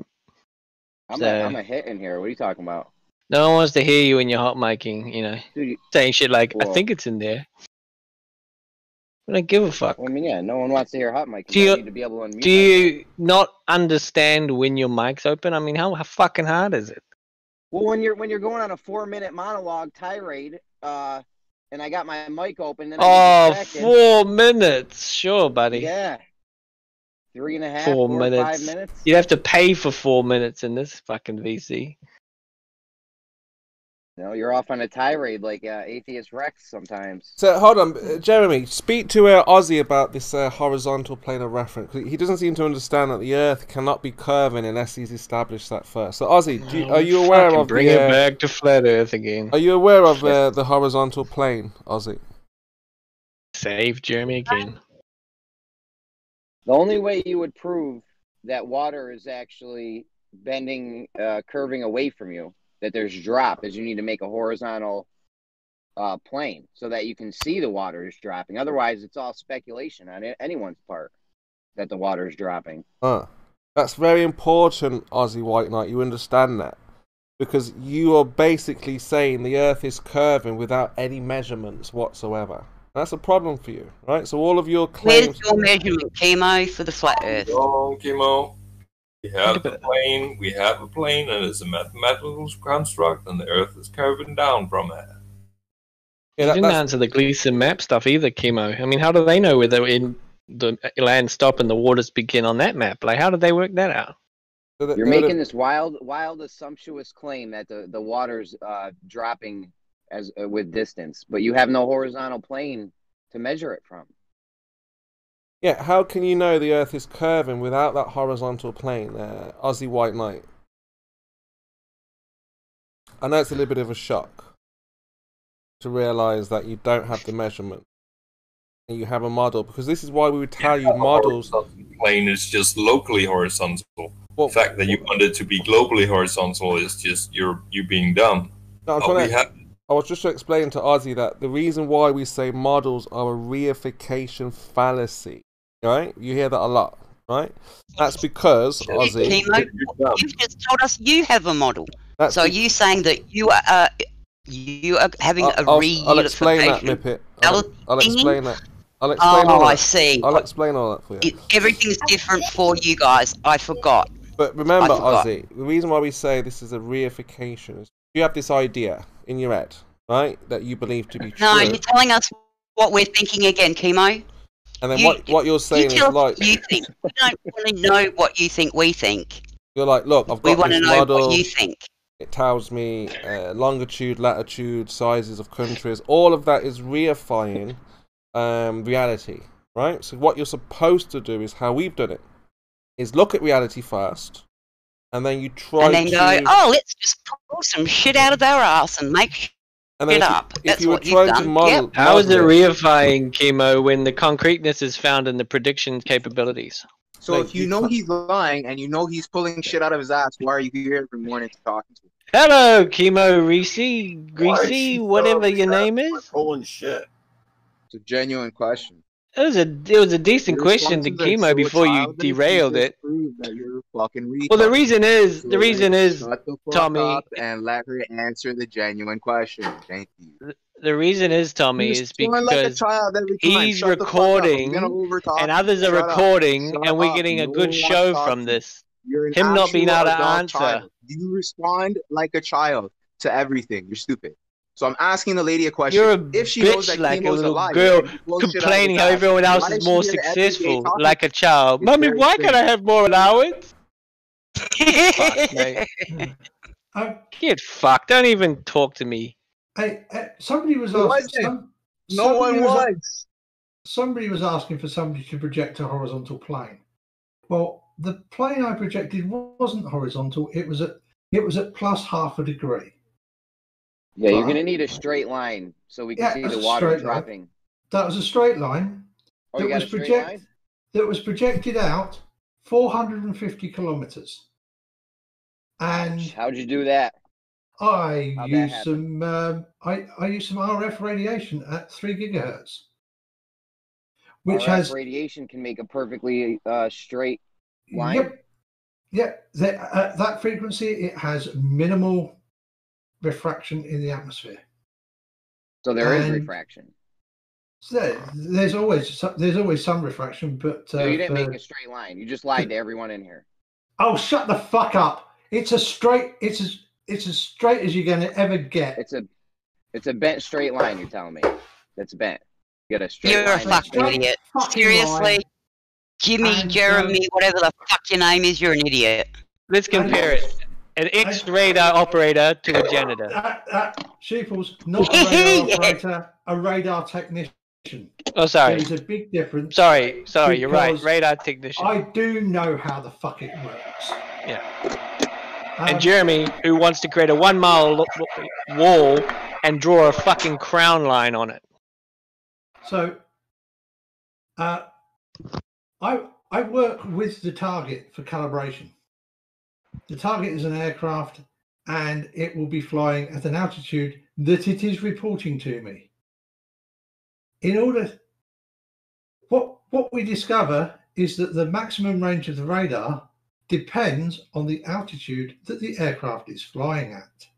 I'm a hit in here. What are you talking about? No one wants to hear you when you're hot miking, you know, saying shit like, Well, I think it's in there. I don't give a fuck. Well, I mean, yeah, no one wants to hear hot miking. I need to be able to unmute do you not understand when your mic's open? I mean, how fucking hard is it? Well, when you're going on a 4-minute monologue tirade, and I got my mic open. And oh, 4 minutes. Sure, buddy. Yeah. 3.5, 4 minutes. 5 minutes. You'd have to pay for 4 minutes in this fucking VC. No, you're off on a tirade like Atheist Rex sometimes. So hold on, Jeremy. Speak to Aussie about this horizontal plane of reference. He doesn't seem to understand that the Earth cannot be curving unless he's established that first. So Aussie, are you aware of bring it back to flat Earth again? Are you aware of the horizontal plane, Aussie? Save Jeremy again. The only way you would prove that water is actually bending, curving away from you, that there's drop, is you need to make a horizontal plane so that you can see the water is dropping. Otherwise, it's all speculation on anyone's part that the water is dropping. That's very important, Aussie White Knight. You understand that? Because you are basically saying the Earth is curving without any measurements whatsoever. That's a problem for you, right? So all of your claims... Where's your measurement, Chemo, for the flat Earth? Wrong, Chemo. We have a plane, and it's a mathematical construct, and the Earth is curving down from it. You didn't answer the Gleason map stuff either, Chemo. I mean, how do they know where the land stop and the waters begin on that map? Like, how did they work that out? You're making this wild, assumptuous claim that the water's dropping as with distance, but you have no horizontal plane to measure it from. Yeah, how can you know the Earth is curving without that horizontal plane, Aussie White Knight? I know it's a little bit of a shock to realise that you don't have the measurement and you have a model, because this is why we would tell you models. The plane is just locally horizontal. The fact that you want it to be globally horizontal is just you being dumb. No, I was just to explain to Ozzy that the reason why we say models are a reification fallacy, right? You hear that a lot, right? That's because, Ozzy... You've just told us you have a model. So are you saying that you are having a reification? I'll explain that, Mippet. I'll explain that. I'll explain all that. I see. I'll explain all that for you. Everything's different for you guys. I forgot. But remember, Ozzy, the reason why we say this is a reification is you have this idea in your head, right, that you believe to be true. No, you're telling us what we're thinking again, Chemo. And then what you're saying is like... You think. We don't want to know what you think we think. You're like, look, I've got this model. We want to know what you think. It tells me longitude, latitude, sizes of countries. All of that is reifying reality, right? So what you're supposed to do is how we've done it, is look at reality first, and then you try and then go, oh, let's just pull some shit out of their ass and make it up. That's what you've done. Yep. How is it reifying, Chemo, when the concreteness is found in the prediction capabilities? So if you know he's lying and you know he's pulling shit out of his ass, why are you here every morning talking to him? Hello, Chemo, Reese, Greasy, whatever your name is. Pulling shit. It's a genuine question. It was a decent question to Chemo before you derailed it. Well, the reason is, Tommy, and let her answer the genuine question. Thank you. The reason is, Tommy, is because he's recording and others are recording, and we're getting a good show from this. Him not being able to answer. You respond like a child to everything. You're stupid. So I'm asking the lady a question. You're a if she knows bitch that like a Chemo's little liar, girl complaining how everyone else is more successful, like a child. Mummy, why can't I have more allowance? Fuck, mate. Get fucked. Don't even talk to me. Hey, somebody was asking. Somebody was asking for somebody to project a horizontal plane. Well, the plane I projected wasn't horizontal. It was at plus half a degree. Yeah, you're going to need a straight line so we can see the water dropping. Line. That was a straight line. Oh, you got a straight line? That was projected out 450 kilometers. And how'd you do that? I used some RF radiation at 3 gigahertz, which RF radiation can make a perfectly straight line. Yep. At that frequency, it has minimal refraction in the atmosphere. So there is refraction. So there's always some refraction, but so you didn't make a straight line. You just lied to everyone in here. Oh, shut the fuck up! It's as straight as you're going to ever get. It's It's a bent straight line. You're telling me that's bent. You got a straight. You're a fucking idiot. Seriously, Jimmy, Jeremy, whatever the fuck your name is, you're an idiot. Let's compare it. An X-radar operator to a janitor. Sheeples, not a radar operator, a radar technician. Oh, sorry. There's a big difference. Sorry, you're right. Radar technician. I do know how the fuck it works. Yeah. And Jeremy, who wants to create a 1 mile wall and draw a fucking crown line on it. So, I work with the target for calibration. The target is an aircraft, and it will be flying at an altitude that it is reporting to me. In order, what we discover is that the maximum range of the radar depends on the altitude that the aircraft is flying at.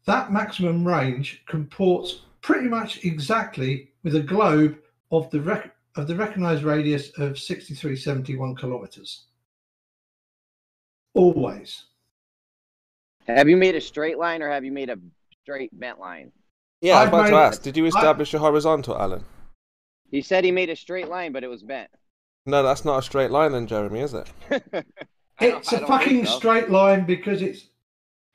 That maximum range comports pretty much exactly with a globe of the recognized radius of 6371 kilometers. Always. Have you made a straight line or have you made a straight bent line? Yeah, I was about to ask. Did you establish a horizontal, Alan? He said he made a straight line, but it was bent. No, that's not a straight line then, Jeremy, is it? It's a fucking straight line because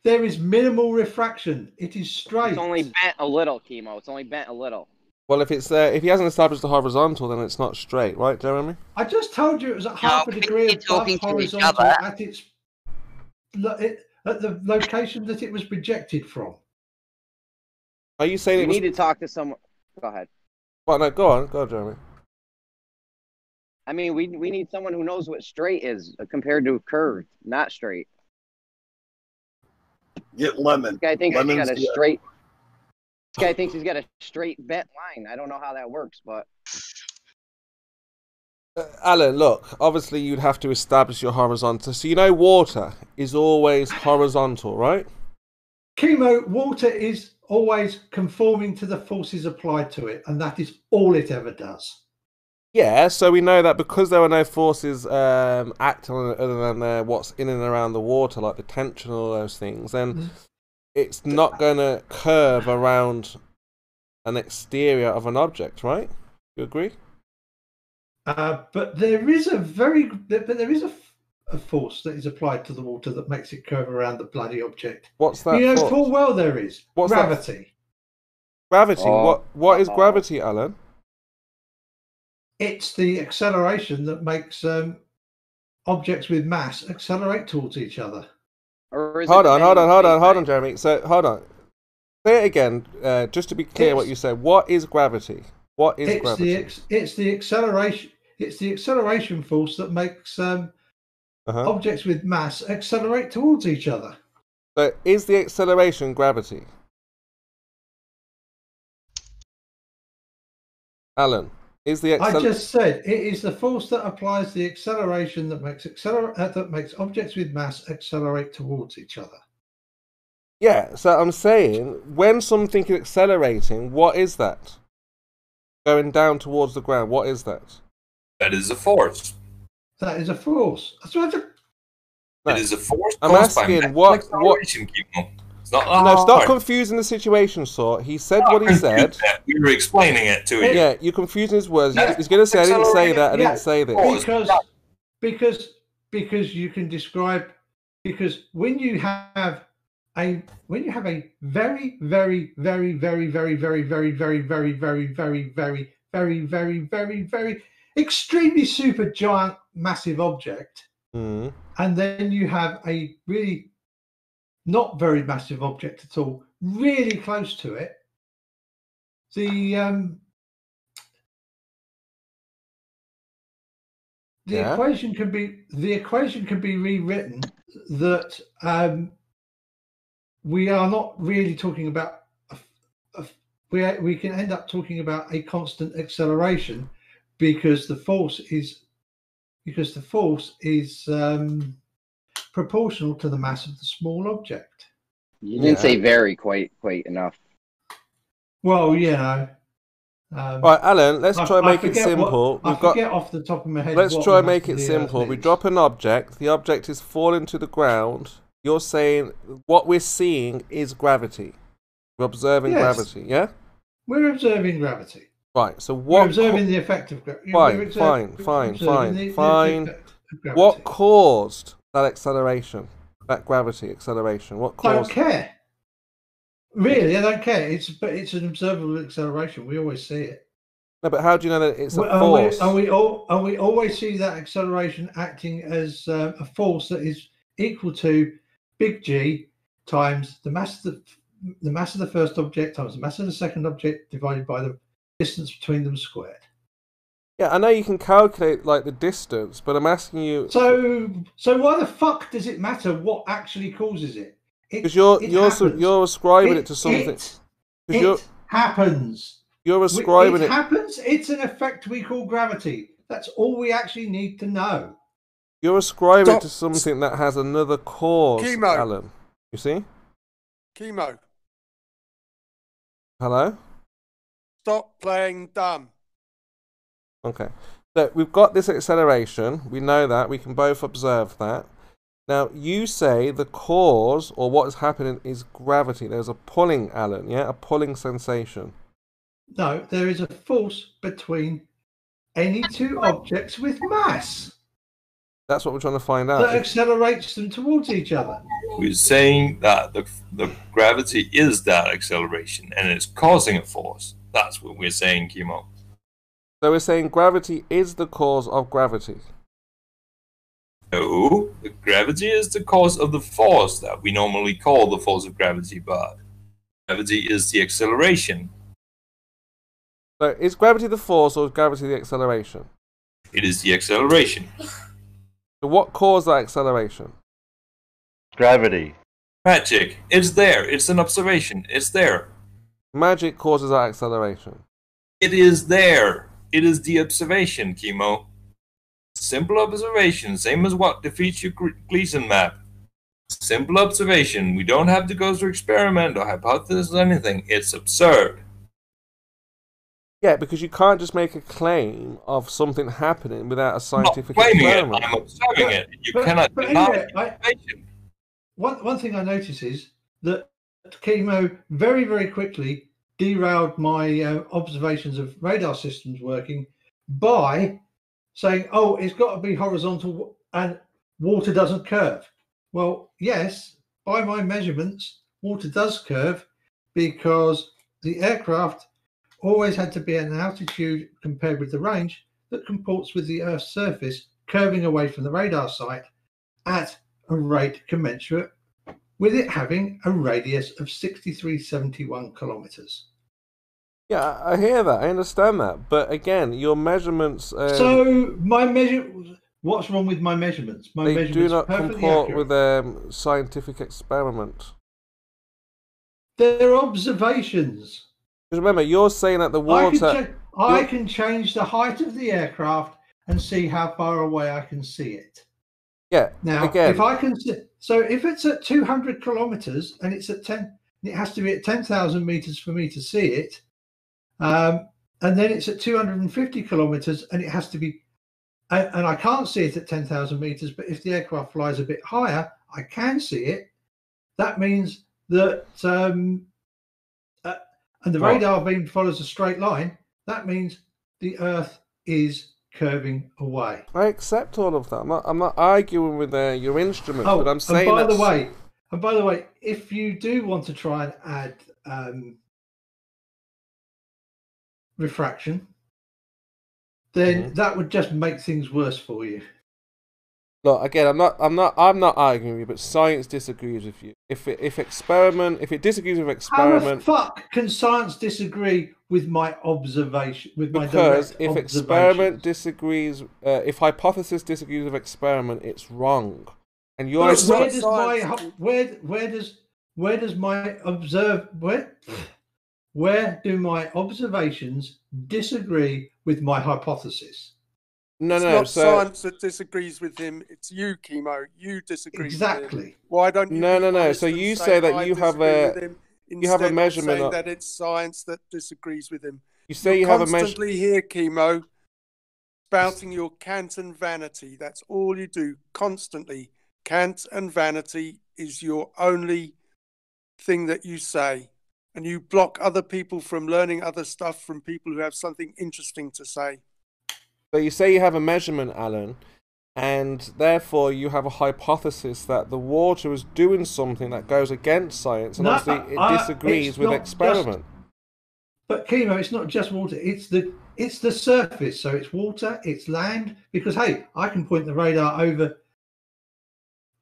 there is minimal refraction. It is straight. It's only bent a little, Chemo. It's only bent a little. Well, if he hasn't established the horizontal, then it's not straight, right, Jeremy? I just told you it was at half a degree above horizontal at the location that it was projected from. Are you saying you need to talk to someone? Go ahead. Well, no, go on, Jeremy. I mean, we need someone who knows what straight is compared to curved, not straight. Get lemon. This guy thinks he's got a straight. This guy thinks he's got a straight bent line. I don't know how that works, but. Alan, look. Obviously, you'd have to establish your horizontal. So you know, water is always horizontal, right? Chemo, water is always conforming to the forces applied to it, and that is all it ever does. Yeah, so we know that because there are no forces acting on it other than what's in and around the water, like the tension and all those things, then it's not going to curve around an exterior of an object, right? You agree? But there is a force that is applied to the water that makes it curve around the bloody object. What's that? You know full well there is. What's gravity. That? Gravity. What is gravity, Alan? It's the acceleration that makes objects with mass accelerate towards each other. Hold on, Jeremy. So hold on. Say it again, just to be clear what you said. What is gravity? What is gravity? It's the acceleration. It's the acceleration force that makes objects with mass accelerate towards each other. So is the acceleration gravity? Alan, is the I just said it is the force that applies the acceleration that makes objects with mass accelerate towards each other. Yeah, so I'm saying when something is accelerating, what is that? Going down towards the ground, what is that? That is a force. That is a force. That's what it is a force. I'm asking what? It's not no, stop confusing the situation, sort. He said what he said. We were explaining it to you. Yeah, you're confusing his words. He's going to say I didn't say that. I didn't say this. Because you can describe when you have a very, very, very, very, very, very, very, very, very, very, very, very, very, very, very, very, very extremely super giant massive object, and then you have a really not very massive object at all, really close to it. The equation can be rewritten that we are not really talking about we can end up talking about a constant acceleration because the force is proportional to the mass of the small object. You didn't say very quite enough. Well, you know. Right, Alan, let's try and make it simple. I forget off the top of my head. Let's try and make it simple. We drop an object. The object is falling to the ground. You're saying what we're seeing is gravity. We're observing gravity, yeah? We're observing gravity. Right, so what... We're observing the effect of gravity. Fine. What caused that acceleration? That gravity acceleration? What caused... Don't care. Really, I don't care. It's an observable acceleration. We always see it. No, but how do you know that it's a force? And we always see that acceleration acting as a force that is equal to big G times the mass of the first object times the mass of the second object divided by the distance between them squared. Yeah, I know you can calculate like the distance, but I'm asking you. So why the fuck does it matter what actually causes it? Because you're ascribing it to something. It happens. You're ascribing it. It happens. It's an effect we call gravity. That's all we actually need to know. You're ascribing it to something that has another cause, Alan. You see? Chemo. Hello? Stop playing dumb. Okay. So we've got this acceleration. We know that. We can both observe that. Now, you say the cause, or what is happening, is gravity. There's a pulling, Alan, yeah? A pulling sensation. No, there is a force between any two objects with mass. That's what we're trying to find out. That accelerates them towards each other. We're saying that the gravity is that acceleration and it's causing a force. That's what we're saying, Chemo. So we're saying gravity is the cause of gravity. No, the gravity is the cause of the force that we normally call the force of gravity, but gravity is the acceleration. So is gravity the force or is gravity the acceleration? It is the acceleration. So what caused that acceleration? Gravity. Magic. It's there. It's an observation. It's there. Magic causes that acceleration. It is there. It is the observation, Chemo. Simple observation, same as what defeats your Gleason map. Simple observation. We don't have to go through experiment or hypothesis or anything. It's absurd. Yeah, because you can't just make a claim of something happening without a scientific experiment. I'm observing it. You cannot deny it. One thing I notice is that Chemo very, very quickly derailed my observations of radar systems working by saying, oh, it's got to be horizontal and water doesn't curve. Well, yes, by my measurements, water does curve because the aircraft always had to be at an altitude compared with the range that comports with the Earth's surface curving away from the radar site at a rate commensurate with it having a radius of 6371 kilometers. Yeah, I hear that. I understand that. But again, your measurements... So what's wrong with my measurements? My measurements do not comport with scientific experiment. They're observations. Because remember, you're saying that the water... I can change the height of the aircraft and see how far away I can see it. Yeah. Now, again, if I can see, so if it's at 200 kilometers and it's at 10, it has to be at 10,000 meters for me to see it. And then it's at 250 kilometers and it has to be, and I can't see it at 10,000 meters, but if the aircraft flies a bit higher, I can see it. That means that, and the radar beam follows a straight line. That means the Earth is curving away. I accept all of that. I'm not arguing with your instrument, but I'm saying. And by the way, if you do want to try and add refraction, then that would just make things worse for you. Look, again, I'm not arguing with you, but science disagrees with you. If it disagrees with experiment, how the fuck can science disagree with my observation? Because if experiment disagrees, if hypothesis disagrees with experiment, it's wrong. And you're where do my observations disagree with my hypothesis? It's not science that disagrees with him. It's you, Chemo. You disagree exactly. with him. Why don't you? No. So you say that you have a measurement. Saying that it's science that disagrees with him. You say you have a measurement. Constantly here, Chemo, spouting your cant and vanity. That's all you do constantly. Cant and vanity is your only thing that you say. and you block other people from learning other stuff from people who have something interesting to say. So you say you have a measurement, Alan, and therefore you have a hypothesis that the water is doing something that goes against science, and obviously it disagrees with experiment. But Chemo, it's not just water; it's the surface. So it's water, it's land. Because hey, I can point the radar over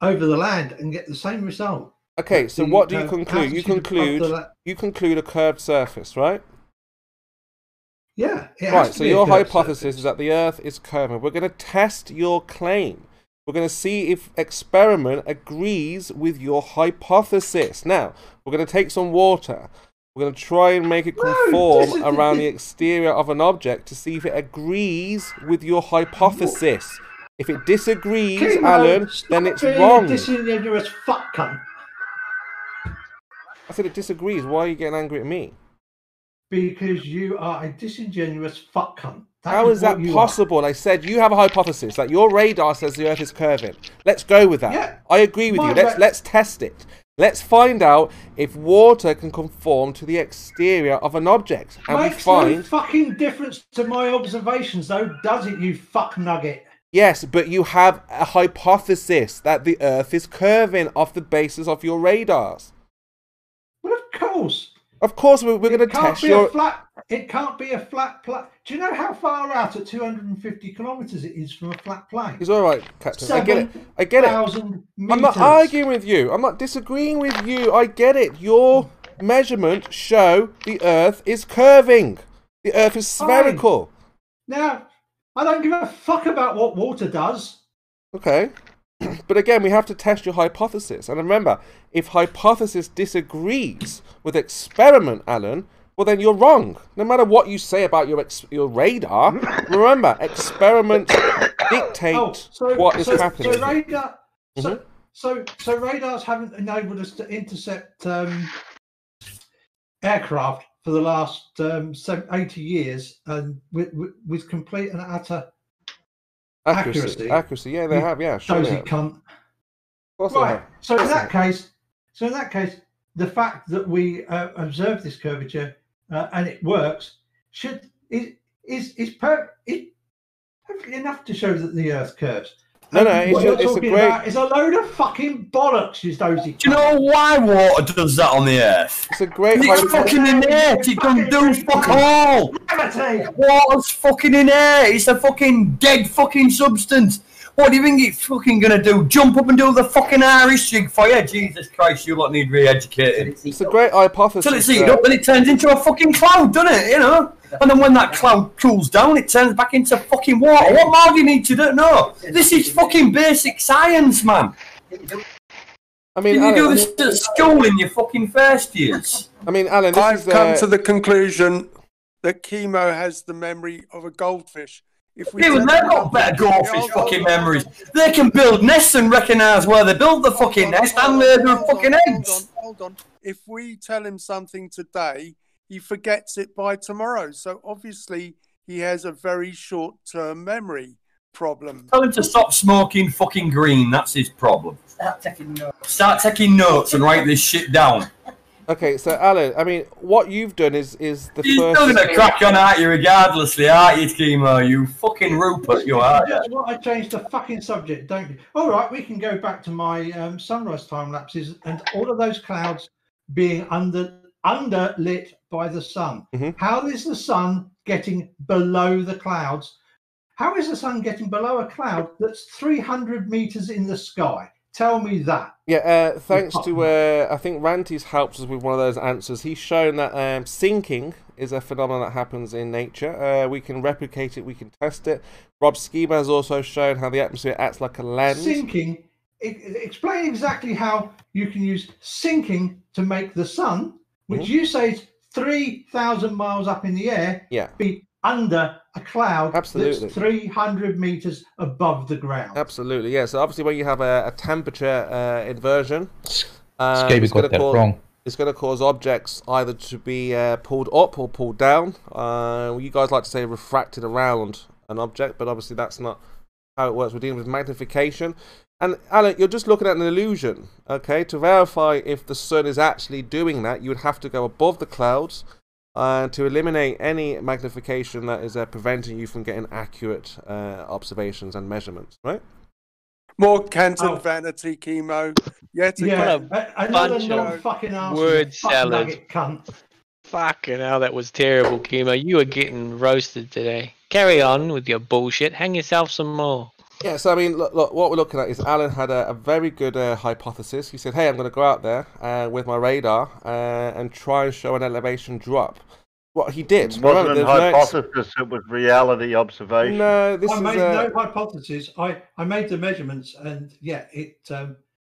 the land and get the same result. Okay, so what do you conclude? You conclude a curved surface, right? Yeah. Right. So your hypothesis is that the Earth is curving. We're going to test your claim. We're going to see if experiment agrees with your hypothesis. Now, we're going to take some water. We're going to try and make it conform around the exterior of an object to see if it agrees with your hypothesis. If it disagrees, Chemo, Alan, then it's wrong. Disingenuous fuck cunt. I said it disagrees. Why are you getting angry at me? Because you are a disingenuous fuck cunt. How is that possible? I said you have a hypothesis that your radar says the Earth is curving. Let's go with that. Yeah. I agree with you. Let's test it. Let's find out if water can conform to the exterior of an object. And Makes no fucking difference to my observations, though, does it, you fuck nugget? Yes, but you have a hypothesis that the Earth is curving off the basis of your radars. Well, of course. Of course, we're going to test your... It can't be a flat plane. Do you know how far out at 250 kilometres it is from a flat plane? It's all right, Captain. I get it. I get it. I'm not arguing with you. I'm not disagreeing with you. I get it. Your measurements show the Earth is curving. The Earth is spherical. Now, I don't give a fuck about what water does. Okay. But again, we have to test your hypothesis. And remember, if hypothesis disagrees with experiment, Alan, well, then you're wrong. No matter what you say about your radar, remember, experiments dictate what is happening. So radars haven't enabled us to intercept aircraft for the last 80 years, and with complete and utter accuracy. Accuracy, yeah, they have, yeah. Sure, Dozy cunt. Right. So in that case, the fact that we observe this curvature and it works is perfectly enough to show that the Earth curves. No, it's a great. It's a load of fucking bollocks, you dozy. Do you know why water does that on the Earth? It's a great. It's fucking innate. It doesn't do fuck all. Water's fucking innate. It's a fucking dead fucking substance. What do you think it's fucking gonna do? Jump up and do the fucking Irish jig for you? Jesus Christ, you lot need re-educating. It's a great hypothesis. Till it's heated up, then it turns into a fucking cloud, doesn't it? You know. And then when that cloud cools down, it turns back into fucking water. What more do you need to do? No, this is fucking basic science, man. I mean, you do this at school in your fucking first years? I mean, Alan, I've come to the conclusion that Chemo has the memory of a goldfish. They've got better goldfish fucking memories. They can build nests and recognise where they build the fucking nest and lay their fucking eggs. Hold on. If we tell him something today, he forgets it by tomorrow. So obviously he has a very short-term memory problem. Tell him to stop smoking fucking green. That's his problem. Start taking notes and write this shit down. Okay, so Alan, I mean, what you've done is the You're first... You're still going to crack on at you regardlessly, aren't you, Chemo? You fucking Rupert, you are. That's what I changed the fucking subject, don't you? All right, we can go back to my sunrise time lapses and all of those clouds being underlit by the sun. How is the sun getting below the clouds? How is the sun getting below a cloud that's 300 meters in the sky? Tell me that. Yeah, thanks to, I think Ranty's helped us with one of those answers. He's shown that sinking is a phenomenon that happens in nature. We can replicate it, we can test it. Rob Schema has also shown how the atmosphere acts like a lens. Sinking, explain exactly how you can use sinking to make the sun, which you say is 3,000 miles up in the air, be under a cloud that's 300 meters above the ground. Absolutely, yeah. So obviously when you have a temperature inversion, it's going to cause objects either to be pulled up or pulled down. You guys like to say refracted around an object, but obviously that's not how it works. We're dealing with magnification. And Alan, you're just looking at an illusion, okay? To verify if the sun is actually doing that, you would have to go above the clouds to eliminate any magnification that is preventing you from getting accurate observations and measurements, right? More Canton vanity, chemo. Another non-fucking word salad. Nugget cunt. Fucking hell, that was terrible, chemo. You were getting roasted today. Carry on with your bullshit. Hang yourself some more. Yeah, so I mean, look, what we're looking at is Alan had a very good hypothesis. He said, hey, I'm going to go out there with my radar and try and show an elevation drop. What he did. It wasn't a hypothesis, it was reality observation. No, this I is made no hypothesis. I made the measurements, and it.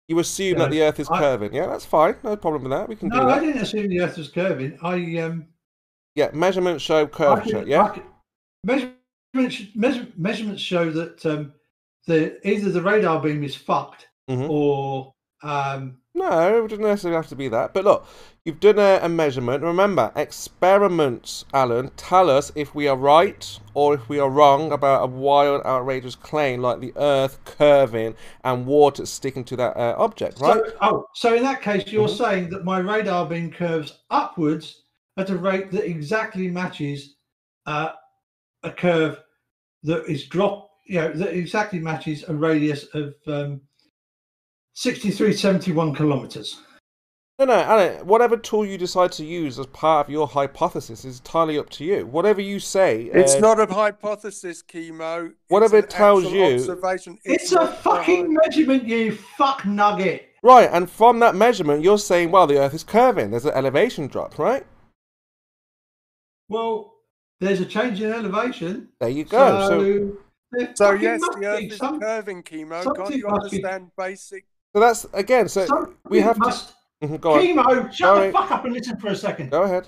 You assume that the Earth is curving. Yeah, that's fine. No problem with that. We can do that. No, I didn't assume the Earth was curving. Yeah, measurements show curvature. Measurements show that either the radar beam is fucked or. No, it doesn't necessarily have to be that. But look, you've done a measurement. Remember, experiments, Alan, tell us if we are right or if we are wrong about a wild, outrageous claim like the Earth curving and water sticking to that object, right? So in that case, you're saying that my radar beam curves upwards at a rate that exactly matches a curve that is that exactly matches a radius of 6371 kilometers. No, Alan, whatever tool you decide to use as part of your hypothesis is entirely up to you. Whatever you say... It's not a hypothesis, chemo. Whatever it tells you... Observation. It's a fucking measurement, you fuck nugget. Right, and from that measurement, you're saying, well, the Earth is curving. There's an elevation drop, right? Well, there's a change in elevation. There you go. So yes, the Earth is curving, chemo. Can't you understand basic... So that's, again, so we have to... Go on. Chemo, shut the fuck up and listen for a second. Go ahead.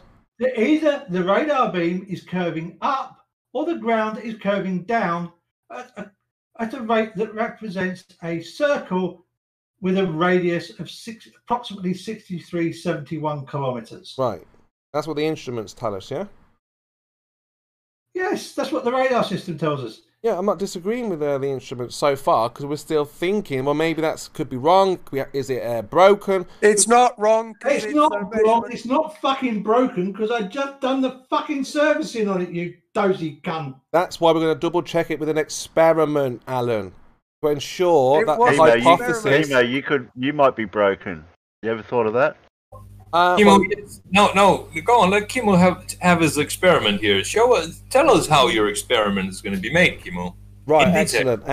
Either the radar beam is curving up or the ground is curving down at a rate that represents a circle with a radius of approximately 6371 kilometers. Right. That's what the instruments tell us, yeah? Yes, that's what the radar system tells us. Yeah, I'm not disagreeing with the instruments so far because we're still thinking, well, maybe that could be wrong. Is it broken? It's not wrong. It's not wrong. It's not fucking broken because I just done the fucking servicing on it, you dozy cunt. That's why we're going to double check it with an experiment, Alan, to ensure that the hypothesis... You might be broken. You ever thought of that? Kimo, no, go on. Let Kimo have his experiment here. Tell us how your experiment is going to be made, Kimo. Right, excellent.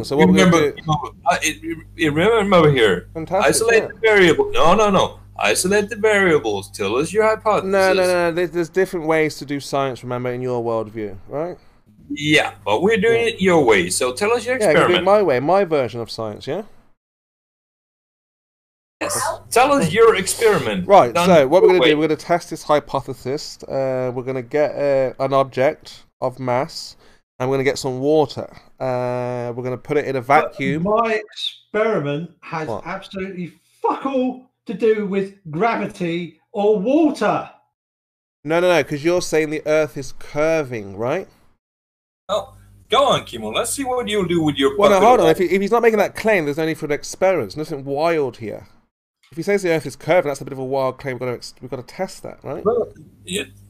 So what we're going to do? Remember here. Fantastic. Isolate the variable. No. Isolate the variables. Tell us your hypothesis. No. There's different ways to do science. Remember, in your worldview, right? Yeah, but we're doing it your way. So tell us your experiment. Yeah, do it my way, my version of science. Yeah. Yes. Tell us your experiment. Right, so what we're going to do, we're going to test this hypothesis. We're going to get an object of mass, and we're going to get some water. We're going to put it in a vacuum. But my experiment has absolutely fuck all to do with gravity or water. No, because you're saying the Earth is curving, right? Oh. Go on, Kimo. Let's see what you'll do with your... Well, no, hold on. If he's not making that claim, there's no need for an experiment. There's nothing wild here. If he says the Earth is curving, that's a bit of a wild claim. We've got to test that, right? Well,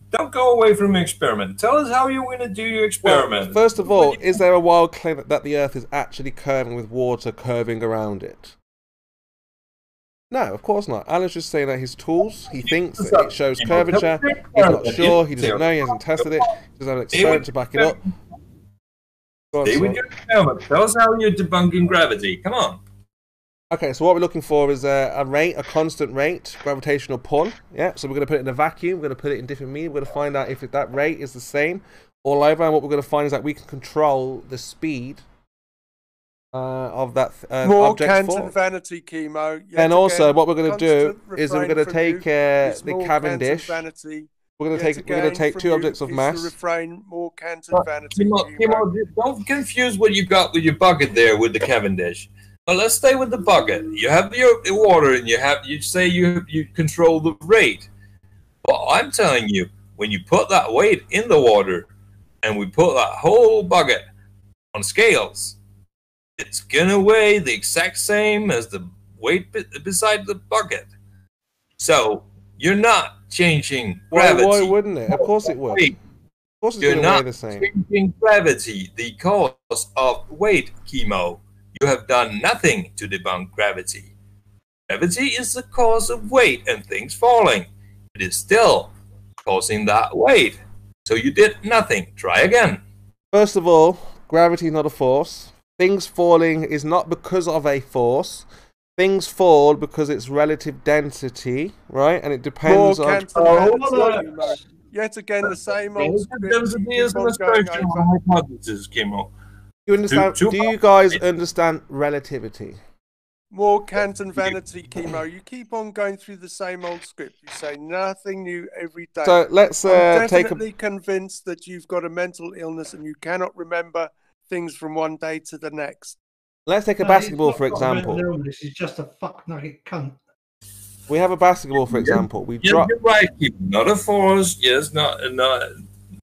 don't go away from the experiment. Tell us how you're going to do your experiment. Well, first of all, is there a wild claim that the Earth is actually curving with water curving around it? No, of course not. Alan's just saying that his tools, he thinks that it shows curvature. He's not sure. He doesn't know. He hasn't tested it. He doesn't have an experiment to back it up. Stay with your experiment. Tell us how you're debunking gravity. Come on. Okay, so what we're looking for is a constant rate, gravitational pull. Yeah, so we're going to put it in a vacuum. We're going to put it in different medium. We're going to find out if that rate is the same all over. And what we're going to find is that we can control the speed of that more object Canton vanity, chemo. And also, what we're going to do is we're going to take the Cavendish. We're going to take two objects of mass. Refrain, more Canton vanity. Kimo, don't confuse what you got with your bucket there with the Cavendish. Well, let's stay with the bucket. You have your water, and you say you control the rate. Well, I'm telling you, when you put that weight in the water, and we put that whole bucket on scales, it's gonna weigh the exact same as the weight beside the bucket. So you're not changing gravity. Why wouldn't it? Of course it would. Of course it's going to weigh the same. You're not changing gravity, the cause of weight, Chemo. You have done nothing to debunk gravity. Gravity is the cause of weight and things falling. It is still causing that weight. So you did nothing. Try again. First of all, gravity is not a force. Things falling is not because of a force. Things fall because it's relative density, right? And it depends on... Yet again, the same old density is an assertion of a hypothesis, Chemo. You understand? Do you guys understand relativity? More Canton vanity, Chemo. You keep on going through the same old script. You say nothing new every day. So let's I'm definitely convinced that you've got a mental illness and you cannot remember things from one day to the next. Let's take a basketball, for example. This is just a fuck nugget cunt. We have a basketball, for example. We drop. You're right, not a force. Yes, not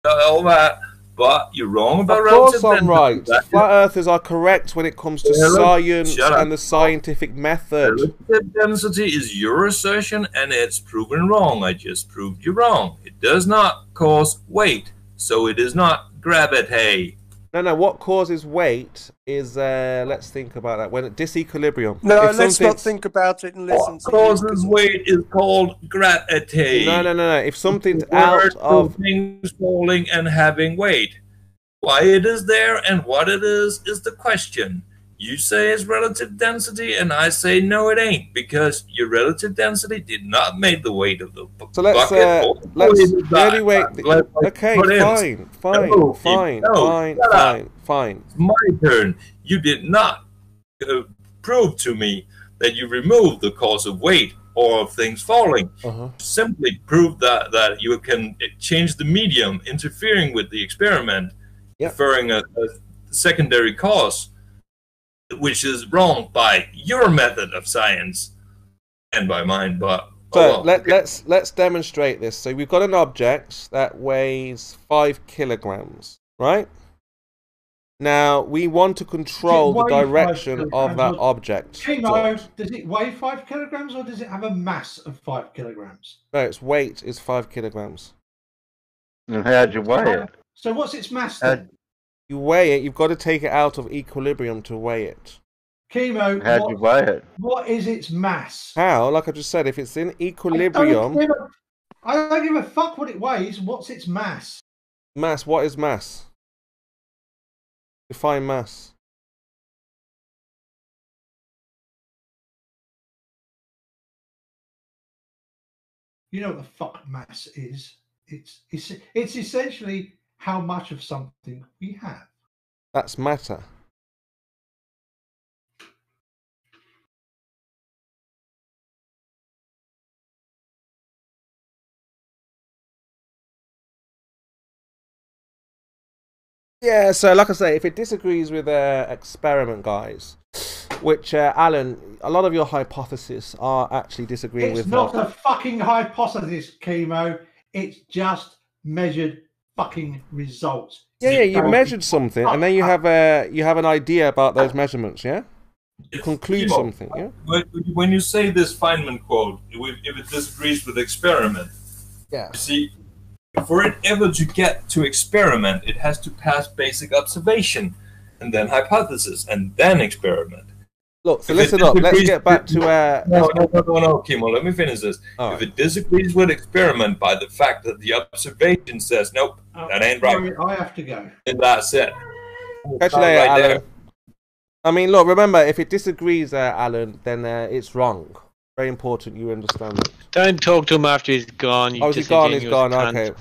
all that. But you're wrong about relative density. Of course I'm right. Flat earthers are correct when it comes to science and the scientific method. Relative density is your assertion, and it's proven wrong. I just proved you wrong. It does not cause weight, so it is not gravity. No, what causes weight is, let's think about that, when it disequilibrium. No, let's not think about it and listen. What causes weight is called gravity. No. If something's out of... things falling and having weight. Why it is there and what it is the question. You say it's relative density, and I say no, it ain't, because your relative density did not make the weight of the bucket. So let's anyway. Okay, fine. It's my turn. You did not prove to me that you removed the cause of weight or of things falling. Simply prove that you can change the medium, interfering with the experiment, inferring a secondary cause, which is wrong by your method of science and by mine. But let's demonstrate this. So we've got an object that weighs 5 kilograms, right? Now we want to control the direction of that object. Chemo, does it weigh 5 kilograms or does it have a mass of 5 kilograms? No, its weight is 5 kilograms. And how'd you weigh it? So what's its mass then? You weigh it, you've got to take it out of equilibrium to weigh it. Chemo, how'd you weigh it? What is its mass? How? Like I just said, if it's in equilibrium... I don't give a fuck what it weighs. What's its mass? Mass, what is mass? Define mass. You know what the fuck mass is? It's essentially how much of something we have. That's matter. Yeah, so like I say, if it disagrees with experiment, guys, which Alan, a lot of your hypotheses are actually disagreeing with. It's not a fucking hypothesis, Chemo. It's just measured fucking results. Yeah, you measured something, and then you have an idea about those measurements. Yeah, you conclude something. Yeah. When you say this Feynman quote, if it disagrees with experiment, yeah. You see, for it ever to get to experiment, it has to pass basic observation, and then hypothesis, and then experiment. Look, so listen up. Let's get back to No, Kimo, let me finish this. If it disagrees with experiment by the fact that the observation says, nope, that ain't right. I have to go. And that's it. Catch you later, Alan. I mean, look, remember, if it disagrees, Alan, then it's wrong. Very important you understand that. Don't talk to him after he's gone. Oh, he's gone, he's gone, okay.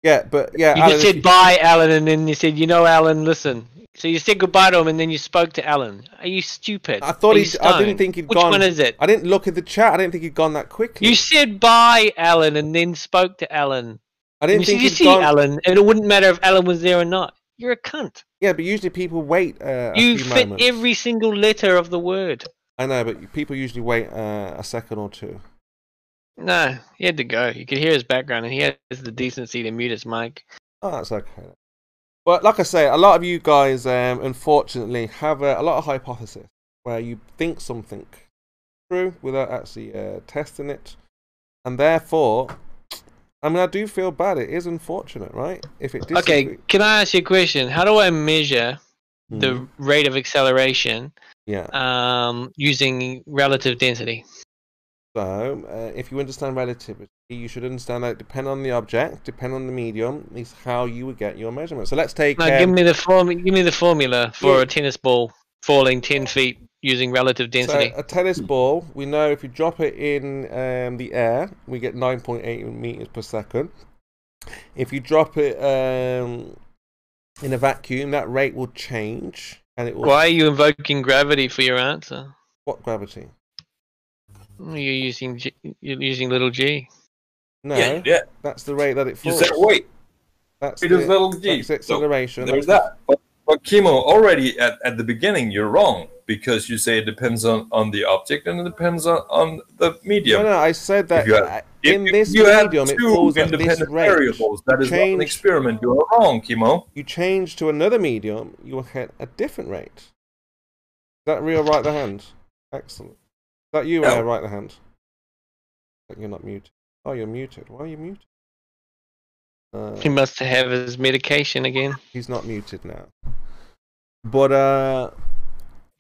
Yeah, but yeah, you just said bye, Alan, and then you said, you know, Alan, listen. So you said goodbye to him, and then you spoke to Alan. Are you stupid? I thought I didn't think he'd gone. Which one is it? I didn't look at the chat. I didn't think he'd gone that quickly. You said bye, Alan, and then spoke to Alan. I didn't think he'd gone. Alan, and it wouldn't matter if Alan was there or not. You're a cunt. Yeah, but usually people wait a few moments. You fit every single letter of the word. I know, but people usually wait a second or two. No, he had to go. You could hear his background, and he has the decency to mute his mic. Oh, that's okay. But like I say, a lot of you guys, unfortunately, have a lot of hypothesis where you think something true without actually testing it, and therefore, I mean, I do feel bad. It is unfortunate, right? If it okay, can I ask you a question? How do I measure the rate of acceleration? Using relative density. So, if you understand relativity, you should understand that depending on the object, depending on the medium, is how you would get your measurement. So let's take. Now, give me the formula for a tennis ball falling 10 feet using relative density. So a tennis ball, we know if you drop it in the air, we get 9.8 meters per second. If you drop it in a vacuum, that rate will change, and it will. Why are you invoking gravity for your answer? What gravity? You're using little g. No, that's the rate that it falls. You said wait. That's it is little g. That's acceleration. So there's that. But Chemo, already at the beginning, you're wrong because you say it depends on the object and it depends on the medium. No, I said that in this medium it falls at this rate. Variables. That is not an experiment. You're wrong, Chemo. You change to another medium, you will hit a different rate. Is that real right the hand? Excellent. Is that you, right the hand? You're not muted. Oh, you're muted. Why are you muted? He must have his medication again. He's not muted now. But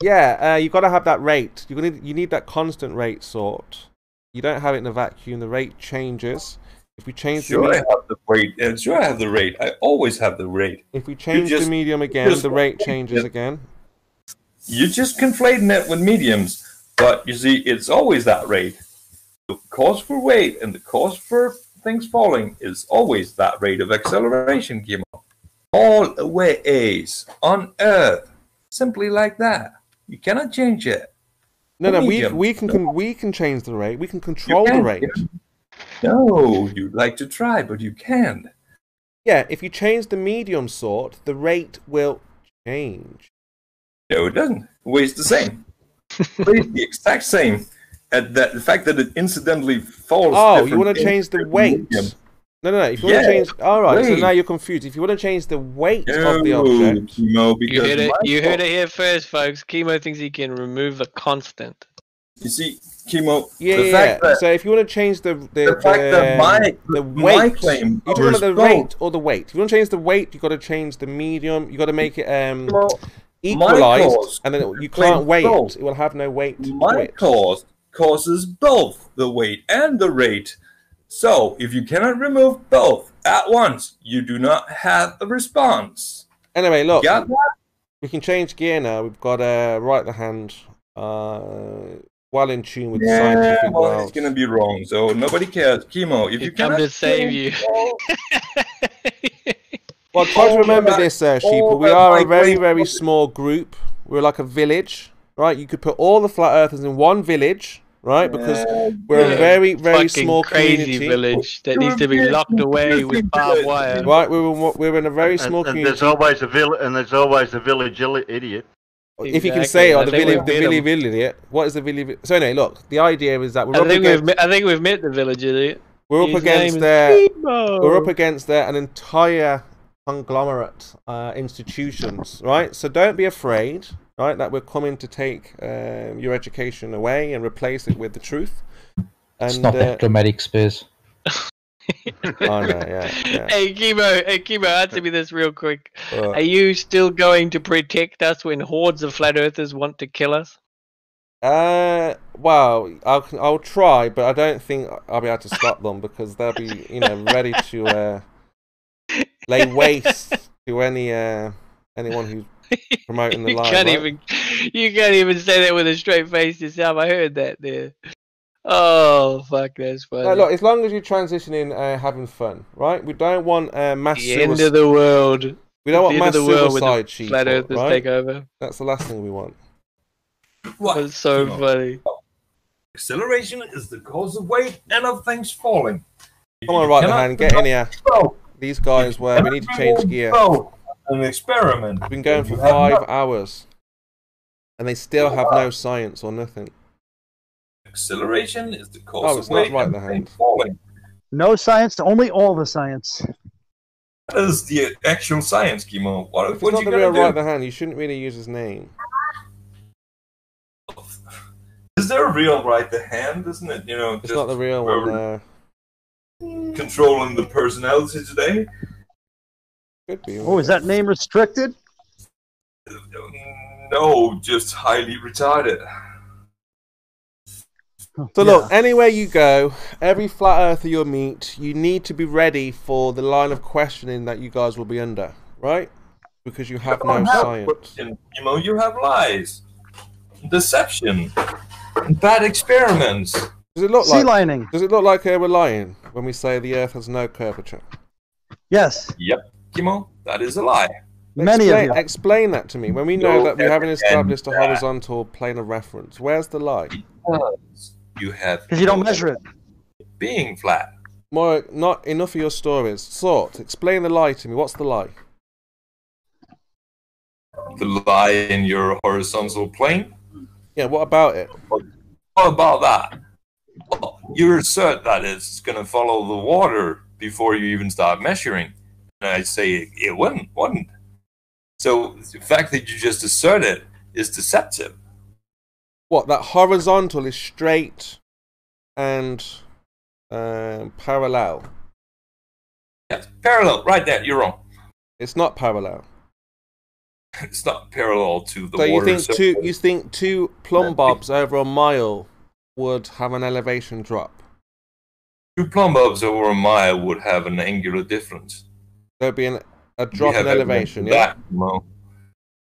yeah, you got to have that rate. You need that constant rate sort. You don't have it in a vacuum. The rate changes. If we change I have the rate. Sure, I have the rate. I always have the rate. If we change the medium again, the rate changes again. You're just conflating it with mediums. But you see, it's always that rate. The cause for weight and the cause for things falling is always that rate of acceleration, Guillermo. Always on Earth, simply like that. You cannot change it. No, we can change the rate. We can control the rate. No, you'd like to try, but you can't. Yeah, if you change the medium sort, the rate will change. No, it doesn't. It weighs the same. It's the exact same. The fact that it incidentally falls. Oh, you want to change the weight? No. If you want to change, all right. So now you're confused. If you want to change the weight of the object, you heard it here first, folks. Chemo thinks he can remove the constant. You see, Chemo. So if you want to change the weight, claim, you're talking about the rate or the weight. If you want to change the weight, you got to change the medium. You got to make it equalized, and then you can't weigh it. It will have no weight. My cause causes both the weight and the rate. So if you cannot remove both at once, you do not have a response. Anyway, look, we can change gear now. We've got right the hand well in tune with the scientific world. It's gonna be wrong, so nobody cares. Chemo, if you cannot to save you. Well, try to remember this, Sheeple. We are a very, very small group. We're like a village, right? You could put all the flat earthers in one village, right? Because we're a very, very small crazy village that needs to be locked away with barbed wire. Right, we're in a very small community. There's always a village idiot. If you can say it, the village idiot. What is the village? So anyway, look, the idea is that I think we've met the village idiot. We're up against an entire conglomerate institutions, right? So don't be afraid, right, that we're coming to take your education away and replace it with the truth. And, it's not that dramatic, Spears. Oh, no, yeah. Hey, Chemo, answer me this real quick. Are you still going to protect us when hordes of flat earthers want to kill us? Well, I'll try, but I don't think I'll be able to stop them because they'll be, ready to lay waste to anyone who's promoting the lie. You can't even say that with a straight face yourself. I heard that there. Oh, fuck, that's funny. No, look, as long as you're transitioning, having fun, right? We don't want mass suicide. End of the world. We don't want mass suicide, sheep. Flat Earthers take over. That's the last thing we want. What? That's so funny. Acceleration is the cause of weight and of things falling. Come on, right hand, get in here. These guys we need to change gear. An experiment. We've been going for 5 hours. And they still have no science or nothing. Acceleration is the cause of weight and things falling. No science, only all the science. That is the actual science, Chemo. What If it's not you the real do? right hand, you shouldn't really use his name. Is there a real right the hand? Isn't it? You know, it's not the real one. No. Controlling the personality today. Could be. Oh, is that name restricted? No, just highly retarded. So look, anywhere you go, every flat earther you'll meet, you need to be ready for the line of questioning that you guys will be under, right? Because you have no science. You know, you have lies, deception, bad experiments. Does it look sea lining? Does it look like we're lying when we say the Earth has no curvature? Yes. Yep, Kimo, that is a lie. Many of you. Explain that to me. When we know that we haven't established a horizontal plane of reference, where's the lie? Because you have. Because you don't measure it. Being flat. More, not enough of your stories. Sort. Explain the lie to me. What's the lie? The lie in your horizontal plane. Yeah. What about it? What about that? Well, you assert that it's going to follow the water before you even start measuring, and I say it wouldn't. So the fact that you just assert it is deceptive. What, that horizontal is straight and parallel? Yes, parallel, right there, you're wrong. It's not parallel. It's not parallel to the so water. You think two plumb bobs over a mile would have an elevation drop? Two plumb bobs over a mile would have an angular difference. There'd be a drop in elevation, yeah?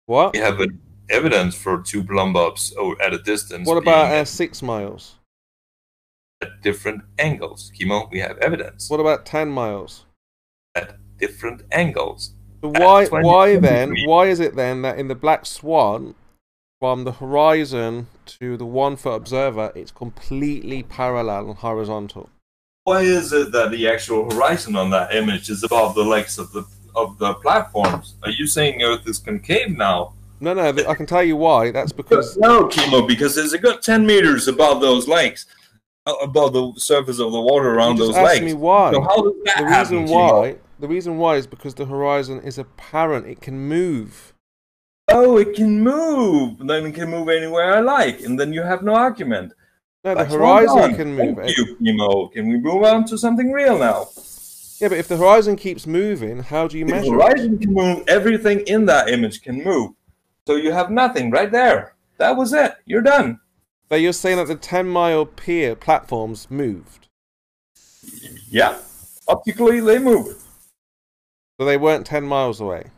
What? We have evidence for two plumb bobs at a distance. What about 6 miles? At different angles. Kimo, we have evidence. What about 10 miles? At different angles. So why is it then that in the Black Swan, from the horizon to the 1 foot observer, it's completely parallel and horizontal? Why is it that the actual horizon on that image is above the legs of the platforms? Are you saying Earth is concave now? No, I can tell you why. That's because... No, Kimo, because there's a good 10 meters above those legs, above the surface of the water around those legs. Ask me why. So how does that happen, Kimo? The reason why is because the horizon is apparent. It can move. Oh, it can move. Then it can move anywhere I like, and then you have no argument. No, the horizon can move. Thank you, Kimo. Can we move on to something real now? Yeah, but if the horizon keeps moving, how do you measure it? The horizon can move. Everything in that image can move. So you have nothing right there. That was it. You're done. So you're saying that the 10-mile pier platforms moved? Yeah. Optically, they moved. So they weren't 10 miles away?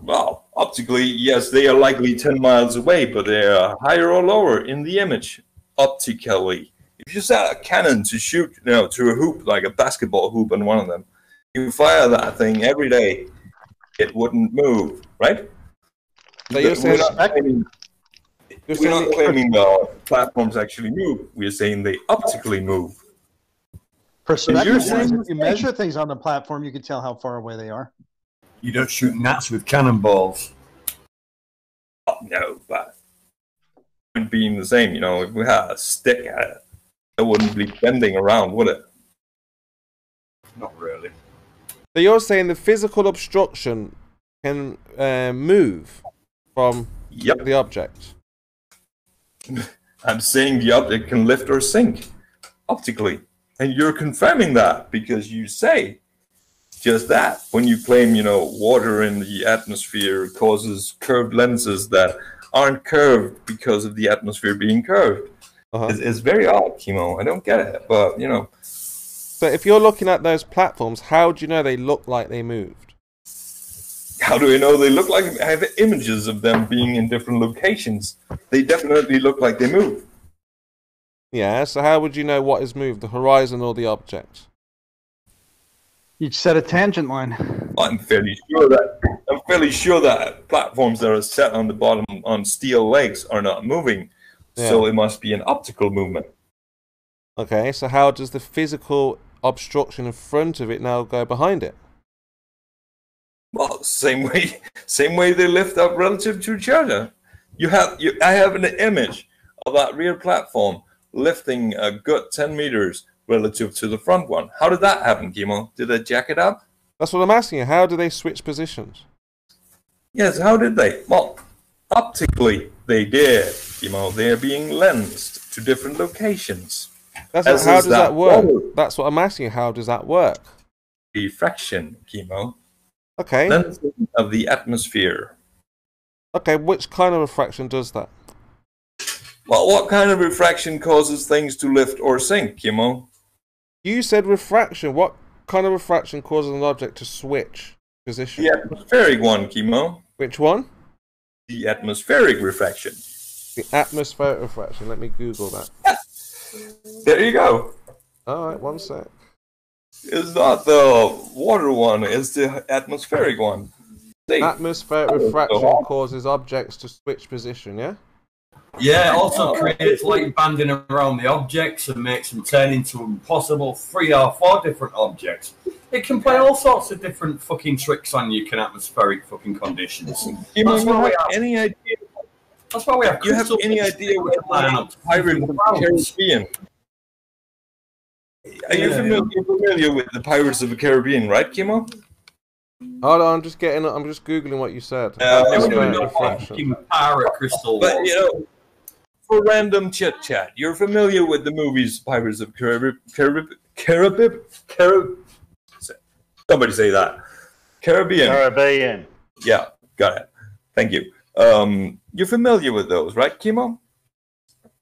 Well, optically, yes, they are likely 10 miles away, but they are higher or lower in the image, optically. If you set a cannon to shoot, to a hoop, like a basketball hoop on one of them, you fire that thing every day, it wouldn't move, right? So you're saying we're not claiming the platforms actually move. We're saying they optically move. You're saying you measure things on the platform, you can tell how far away they are. You don't shoot gnats with cannonballs. Oh, no, but it would be the same, if we had a stick at it, it wouldn't be bending around, would it? Not really. So you're saying the physical obstruction can move from the object? I'm saying the object can lift or sink optically. And you're confirming that because you say just that. When you claim, water in the atmosphere causes curved lenses that aren't curved because of the atmosphere being curved. It's very odd, Kimo. I don't get it, but, So if you're looking at those platforms, how do you know they look like they moved? How do I know they look like? I have images of them being in different locations. They definitely look like they move. Yeah, so how would you know what is moved, the horizon or the object? You'd set a tangent line. I'm fairly sure that platforms that are set on the bottom on steel legs are not moving. Yeah. So it must be an optical movement. Okay, so how does the physical obstruction in front of it now go behind it? Well, same way they lift up relative to each other. I have an image of that rear platform lifting a good 10 meters relative to the front one. How did that happen, Kimo? Did I jack it up? That's what I'm asking you. How do they switch positions? Yes, how did they? Well, optically they did. You know, they're being lensed to different locations. How does that work? That's what I'm asking you. How does that work? Refraction, chemo. Okay. Lensing of the atmosphere. Okay, which kind of refraction does that? Well, what kind of refraction causes things to lift or sink, chemo? You said refraction. What kind of refraction causes an object to switch position? The atmospheric one, chemo. Which one? The atmospheric refraction. The atmospheric refraction. Let me Google that. There you go. Alright, one sec. It's not the water one, it's the atmospheric one. See? Atmospheric refraction causes objects to switch position, yeah? Yeah, it also creates light banding around the objects and makes them turn into possible 3 or 4 different objects. It can play all sorts of different fucking tricks on you, atmospheric fucking conditions. You have any idea? That's why we have. You have any idea what Pirates of the Caribbean? Are you familiar with the Pirates of the Caribbean, right, Kimo? Hold on, I'm just googling what you said. Pirate crystal. But you know, for random chit chat, you're familiar with the movies Pirates of Caribbean? Somebody say that. Caribbean. Yeah, got it. Thank you. You're familiar with those, right, Kimo?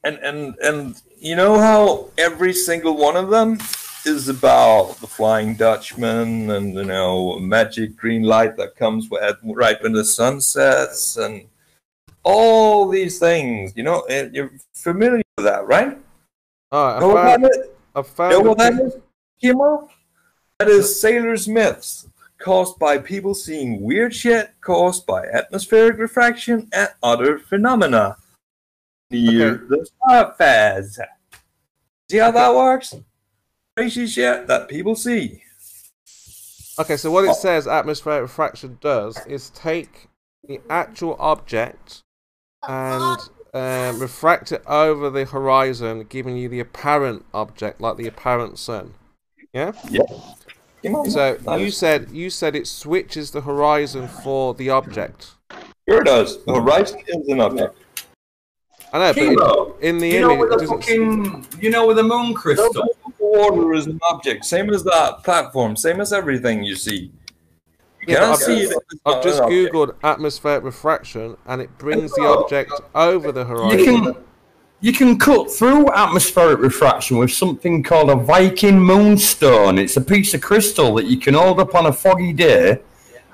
And you know how every single one of them is about the Flying Dutchman and, you know, magic green light that comes right when the sun sets and all these things, you know, and you're familiar with that, right? Know what that is, Kimo? That is sailors' myths caused by people seeing weird shit caused by atmospheric refraction and other phenomena near the surface. See how that works? Crazy shit that people see. Okay, so what it says atmospheric refraction does is take the actual object and refract it over the horizon, giving you the apparent object, like the apparent sun. Yeah? Yeah. So you said it switches the horizon for the object. Sure it does. The horizon is an object. I know, but in the image, with the moon crystal. Water is an object, same as that platform, same as everything you see. You cannot see it. I've just googled atmospheric refraction, and it brings the object over the horizon. You can cut through atmospheric refraction with something called a Viking moonstone. It's a piece of crystal that you can hold up on a foggy day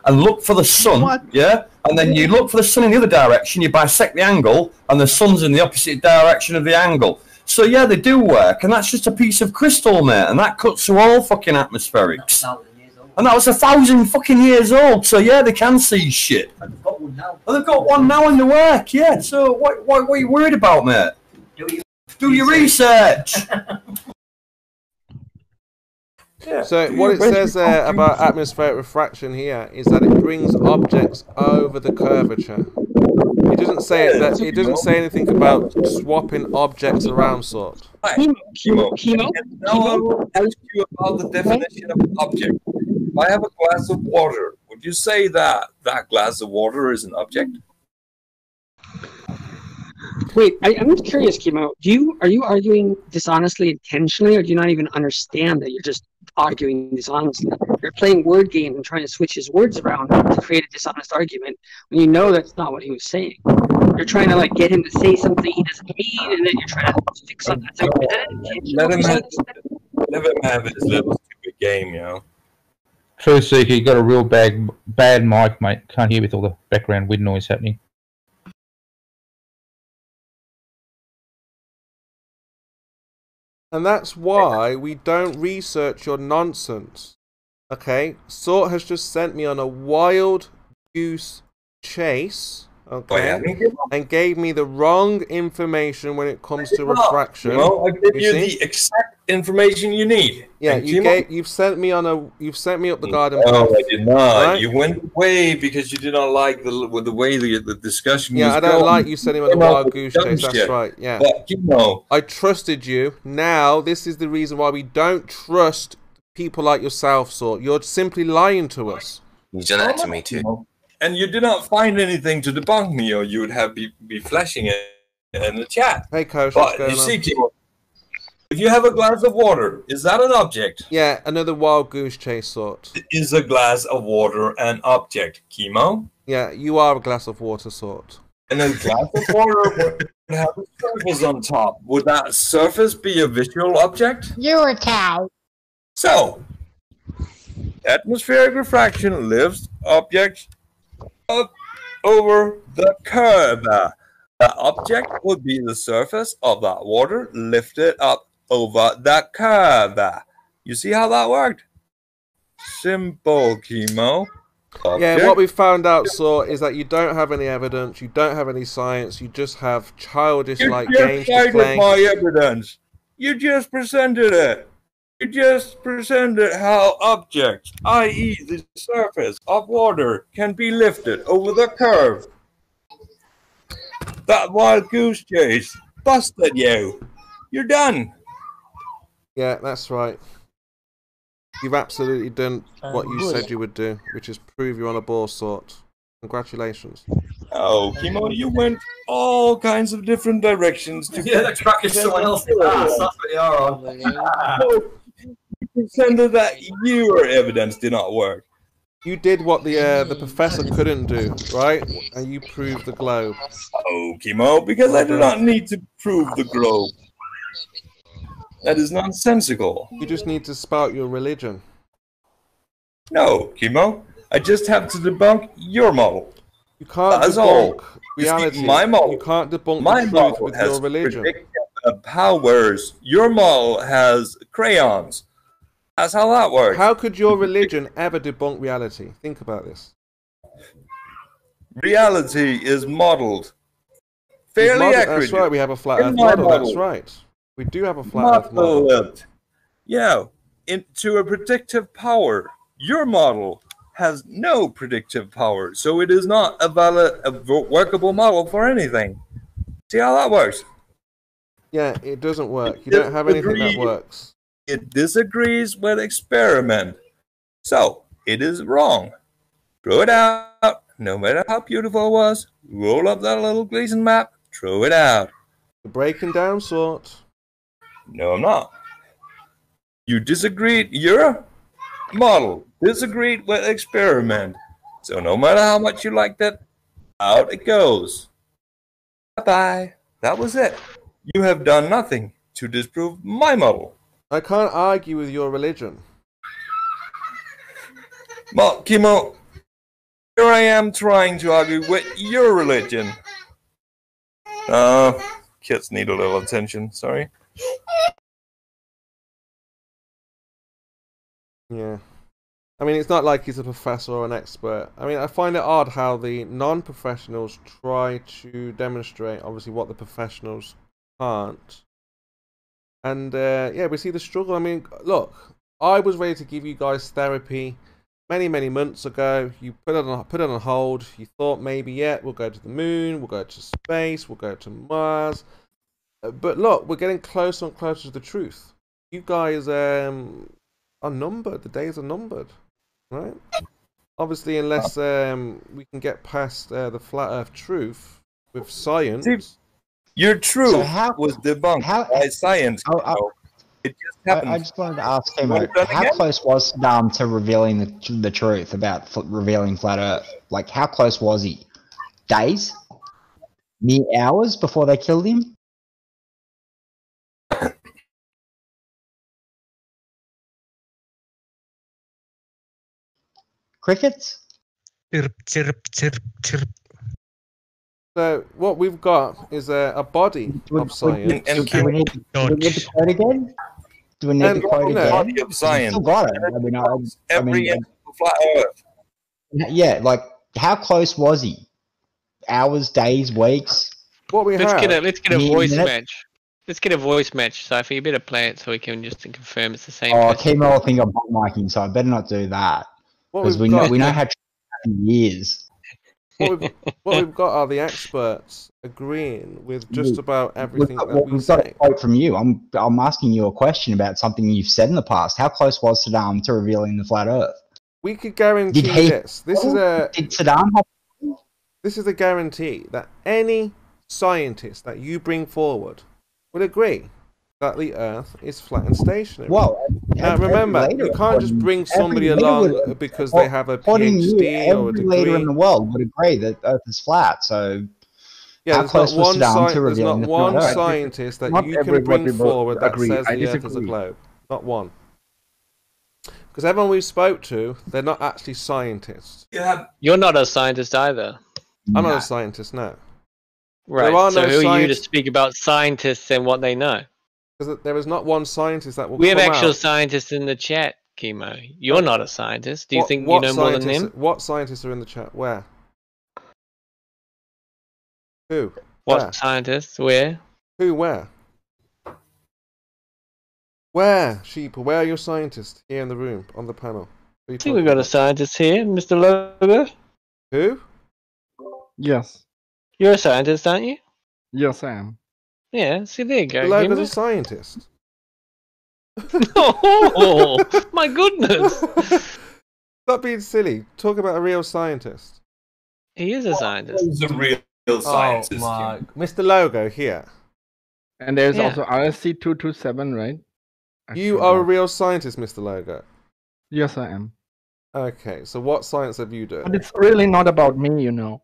and look for the sun, yeah? And then you look for the sun in the other direction, you bisect the angle, and the sun's in the opposite direction of the angle. So yeah, they do work, and that's just a piece of crystal, mate, and that cuts through all fucking atmospherics. And that was 1,000 fucking years old, so yeah, they can see shit. And they've got one now. And they've got one now in the work, yeah. So what are you worried about, mate? Do your research. So what it says there about atmospheric refraction here is that it brings objects over the curvature. It doesn't say it doesn't say anything about swapping objects around, sort. Kimo, now I will ask you about the definition of an object. If I have a glass of water, would you say that that glass of water is an object? Wait, I'm just curious, Kimo. Are you arguing dishonestly intentionally, or do you not even understand that you're just arguing dishonestly? You're playing word games and trying to switch his words around to create a dishonest argument when you know that's not what he was saying. You're trying to get him to say something he doesn't mean, and then you're trying to fix something. Let him have his little stupid game, you know. True Seeker, you got a real bad mic, mate. Can't hear with all the background wind noise happening. And that's why we don't research your nonsense. Okay? Sort has just sent me on a wild goose chase. Okay? And gave me the wrong information when it comes to refraction. Well, I give you the exact information you need. Yeah, you've sent me up the garden path. No, I did not. Right? You went away because you did not like the way the discussion was going. Yeah, I don't like you sending me on a wild goose chase. That's right. Yeah. But, I trusted you. Now this is the reason why we don't trust people like yourself, Sort. You're simply lying to us. You've done that to me too. And you did not find anything to debunk me, or you would have be flashing it in the chat. Hey, Coach, but you see, if you have a glass of water, is that an object? Yeah, another wild goose chase, Sort. Is a glass of water an object, Chemo? Yeah, you are a glass of water, Sort. And a glass of water would have a surface on top. Would that surface be a visual object? You're a cow. So, atmospheric refraction lifts objects up over the curve. The object would be the surface of that water lifted up over the curve. You see how that worked? Simple, Chemo. Yeah, what we found out, Sort, is that you don't have any evidence, you don't have any science, you just have childish like games to play. My evidence. You just presented it. You just presented how objects, i.e. the surface of water, can be lifted over the curve. That wild goose chase busted you. You're done. Yeah, that's right. You've absolutely done what you said you would do, which is prove you're on a ball, Sort. Congratulations. Oh, Chemo, you went all kinds of different directions. Yeah, the crack is someone else's ass. That's what you are on. You presented that your evidence did not work. You did what the professor couldn't do, right? And you proved the globe. Oh, Chemo, because I do not need to prove the globe. That is nonsensical. You just need to spout your religion. No, Chemo. I just have to debunk your model. You can't debunk reality. My model. You can't debunk my the truth model with has your religion. Powers. Your model has crayons. That's how that works. How could your religion ever debunk reality? Think about this. Reality is modeled. Fairly accurate. That's right, we have a flat earth model. That's right. We do have a flat earth model. Yeah, into a predictive power. Your model has no predictive power, so it is not a valid, workable model for anything. See how that works? Yeah, it doesn't work. You don't have anything that works. It disagrees with experiment. So, it is wrong. Throw it out. No matter how beautiful it was, roll up that little Gleason map, throw it out. You're breaking down, Sort. No, I'm not. You disagreed. Your model disagreed with experiment. So no matter how much you liked it, out it goes. Bye-bye. That was it. You have done nothing to disprove my model. I can't argue with your religion. Well, Chemo, here I am trying to argue with your religion. Kids need a little attention, sorry. Yeah. I mean, it's not like he's a professor or an expert. I mean, I find it odd how the non-professionals try to demonstrate, obviously, what the professionals can't. And, yeah, we see the struggle. I mean, look, I was ready to give you guys therapy many, many months ago. You put it on hold. You thought maybe, yeah, we'll go to the moon, we'll go to space, we'll go to Mars. But look, we're getting closer and closer to the truth. You guys are numbered. The days are numbered, right? Obviously, unless we can get past the flat Earth truth with science. See, your truth was debunked by science. It just happened. I just wanted to ask him, how close was Saddam to revealing the truth about revealing flat Earth? Like, how close was he? Days? Mere hours before they killed him? Crickets? Chirp, chirp, chirp, chirp. So what we've got is a body of science. Do we need the quote again? Do we need the quote again? Body of science. Still got it. I mean, flat Earth. Yeah, like how close was he? Hours, days, weeks? What we let's have? Get a voice match. Let's get a voice match, Sophie. You better play it so we can just confirm it's the same. Oh, Kimo will think I'm hot micing, so I better not do that because we know how to years. what we've got are the experts agreeing with just about everything that we we've say. got a quote from you. I'm asking you a question about something you've said in the past. How close was Saddam to revealing the flat Earth? We could guarantee this. This is a guarantee that any scientist that you bring forward would agree that the Earth is flat and stationary. Well, now remember, you can't just bring somebody along because they have a PhD or a degree. Every leader in the world would agree that Earth is flat. So, yeah, how close was Saddam to revealing the flat Earth? There's not one scientist that you can bring forward that says the Earth is a globe. Not one. Because everyone we spoke to, they're not actually scientists. Yeah. You're not a scientist either. I'm not a scientist, no. Right, so who are you to speak about scientists and what they know? Because there is not one scientist that will We have actual scientists in the chat, Chemo. You're not a scientist. Do you think you know more than them? What scientists are in the chat? Where? Who? What scientists? Where? Who? Where? Where, Sheeple? Where are your scientists here in the room, on the panel? I think we've got a scientist here, Mr. Logo. Who? Yes. You're a scientist, aren't you? Yes, I am. Yeah, see, there you go. The Logo's a scientist. Oh, my goodness. Stop being silly. Talk about a real scientist. He is a scientist. He's a real scientist. Mr. Logo here. And there's also RSC227, right? You are a real scientist, Mr. Logo. Yes, I am. Okay, so what science have you done? But it's really not about me, you know.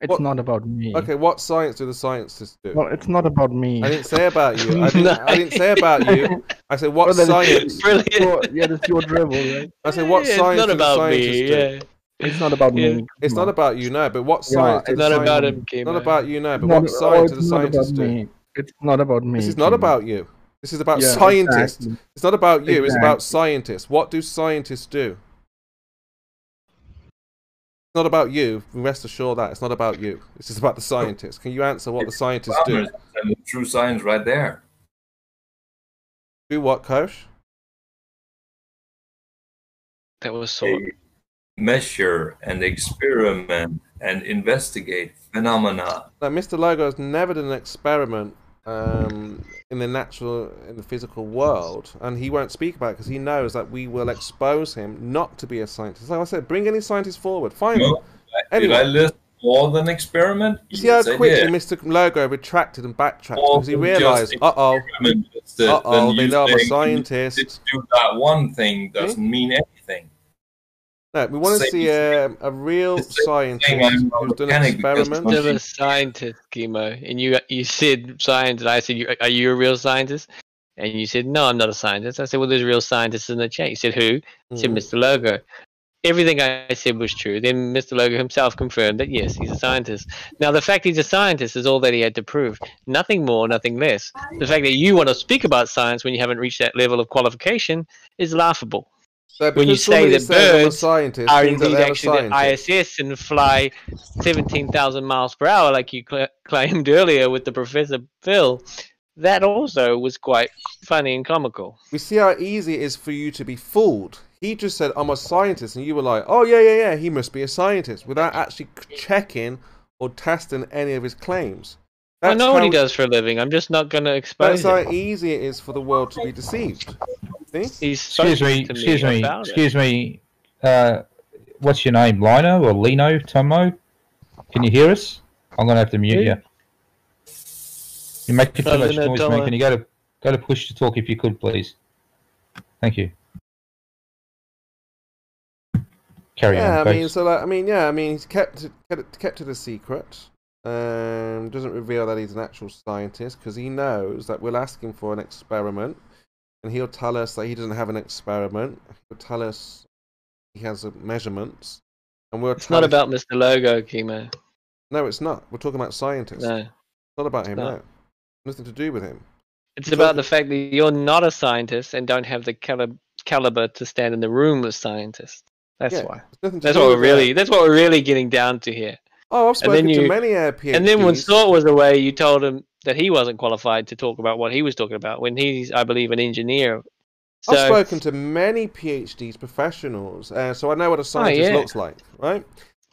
It's not about me. Okay, what science do the scientists do? Well, it's not about me. I didn't say about you. I didn't say about you. I said what science? Yeah, that's your dribble, right? I said what science do the scientists do? It's not about me. It's not about you, no. But what science? It's not about him, Kim. Not about you, no. But what science do the scientists do? It's not about me. This is not about you. This is about scientists. Exactly. It's not about you. It's about scientists. What do scientists do? It's not about you. Rest assured that it's not about you. This is about the scientists. Can you answer what the scientists do? True science, right there. Do what, Coach? That was so. Measure and experiment and investigate phenomena. Now, Mr. Logo has never done an experiment in the physical world, and he won't speak about it because he knows that we will expose him not to be a scientist. Like I said, bring any scientists forward. Find them. Did I list more than experiment? You see how quickly Mr. Logo retracted and backtracked because he realised, they know I'm a scientist. To do that one thing doesn't mean anything. No, we want to see a real scientist who's done an experiment. You're a scientist, Chemo, and you said science, and I said, "Are you a real scientist?" And you said, "No, I'm not a scientist." I said, "Well, there's real scientists in the chat." You said, "Who?" I said, "Mr. Logo." Everything I said was true. Then Mr. Logo himself confirmed that yes, he's a scientist. Now, the fact he's a scientist is all that he had to prove. Nothing more, nothing less. The fact that you want to speak about science when you haven't reached that level of qualification is laughable. So when you say that birds are indeed actually the ISS and fly 17,000 miles per hour, like you claimed earlier with the Professor Phil, that also was quite funny and comical. We see how easy it is for you to be fooled. He just said, "I'm a scientist," and you were like, "Oh yeah, he must be a scientist," without actually checking or testing any of his claims. I know what he does for a living. I'm just not going to expose it. That's how easy it is for the world to be deceived. See? Excuse me. What's your name, Lino or Lino, Tomo? Can you hear us? I'm going to have to mute you. You make too much noise, man. Can you go to push to talk if you could, please? Thank you. Carry on. He's kept it a secret. Doesn't reveal that he's an actual scientist because he knows that we'll ask him for an experiment, and he'll tell us that he doesn't have an experiment. He'll tell us he has measurements, and we'll. It's not about Mr. Logo, Chemo. No, it's not. We're talking about scientists. No, it's not about him. No, nothing to do with him. It's about the fact that you're not a scientist and don't have the caliber to stand in the room with scientists. That's why. That's what we're really getting down to here. Oh, I've spoken to many PhDs. And then when Sort was away, you told him that he wasn't qualified to talk about what he was talking about when he's, I believe, an engineer. So, I've spoken to many PhDs, professionals, so I know what a scientist looks like, right?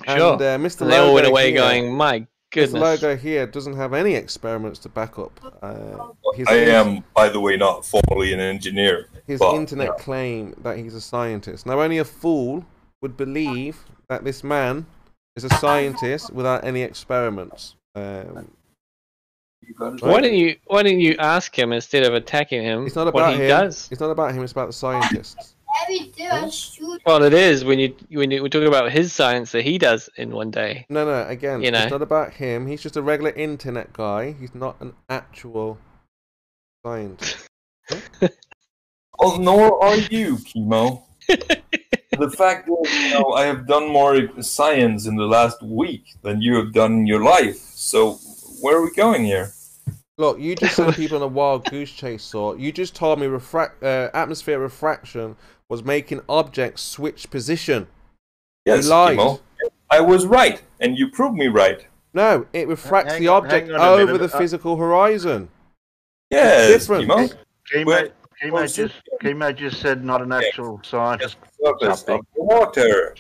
Sure. And Mr. And they all went away here, going, my goodness. This logo here doesn't have any experiments to back up. I am, by the way, not formally an engineer. His internet claim that he's a scientist. Now, only a fool would believe that this man is a scientist without any experiments. Why didn't you ask him instead of attacking him? It's not about him. It's not about him. It's about the scientists. Well, it is when we talk about his science that he does in one day. No. Again, it's not about him. He's just a regular internet guy. He's not an actual scientist. Well, nor are you, Chemo. The fact is, I have done more science in the last week than you have done in your life. So, where are we going here? Look, you just sent people on a wild goose chase, sort. You just told me atmospheric refraction was making objects switch position. Yes, you lied. Chemo. I was right, and you proved me right. No, it refracts the object over the physical horizon. Yes, it's different. Chemo just said not an actual scientist. Water.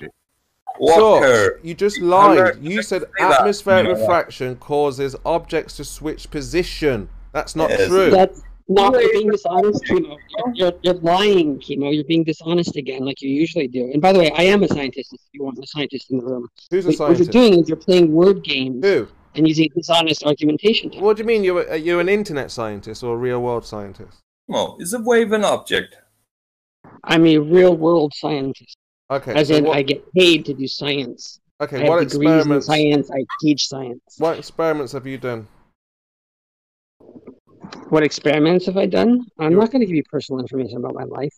So, you just lied. You said atmospheric refraction causes objects to switch position. That's not true. That's not being dishonest, Chemo. You're lying, Chemo. You're being dishonest again, like you usually do. And by the way, I am a scientist. If you want a scientist in the room, who's a scientist? What you're doing is you're playing word games. Who? And using dishonest argumentation. What do you mean? You're an internet scientist or a real world scientist? Well, is a wave an object? I'm a real world scientist. Okay. As in, I get paid to do science. Okay. I What have degrees experiments? in science. I teach science. What experiments have you done? What experiments have I done? I'm not going to give you personal information about my life.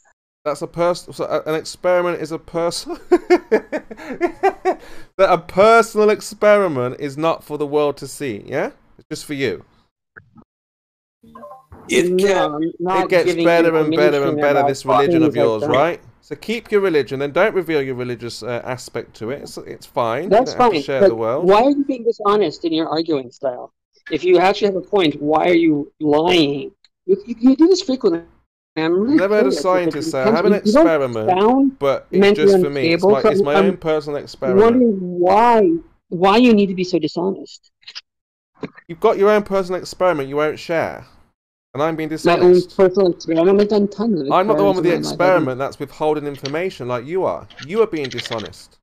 That's a an experiment is a personal. That a personal experiment is not for the world to see. Yeah, it's just for you. It gets better and better and better. This religion of yours, right? So keep your religion and don't reveal your religious aspect to it. It's fine. That's you don't have fine. to share But the world. why are you being dishonest in your arguing style? If you actually have a point, why are you lying? You do this frequently. I'm really Never heard a curious, scientist say, I because have an you don't experiment, sound but it's mentally just for me. It's unstable, it's my I'm own personal experiment. wondering why you need to be so dishonest. You've got your own personal experiment you won't share. And I'm being My own dishonest. personal experiment. I've done tons of I'm not the one with the experiments in my life. experiment that's withholding information like you are. You are being dishonest.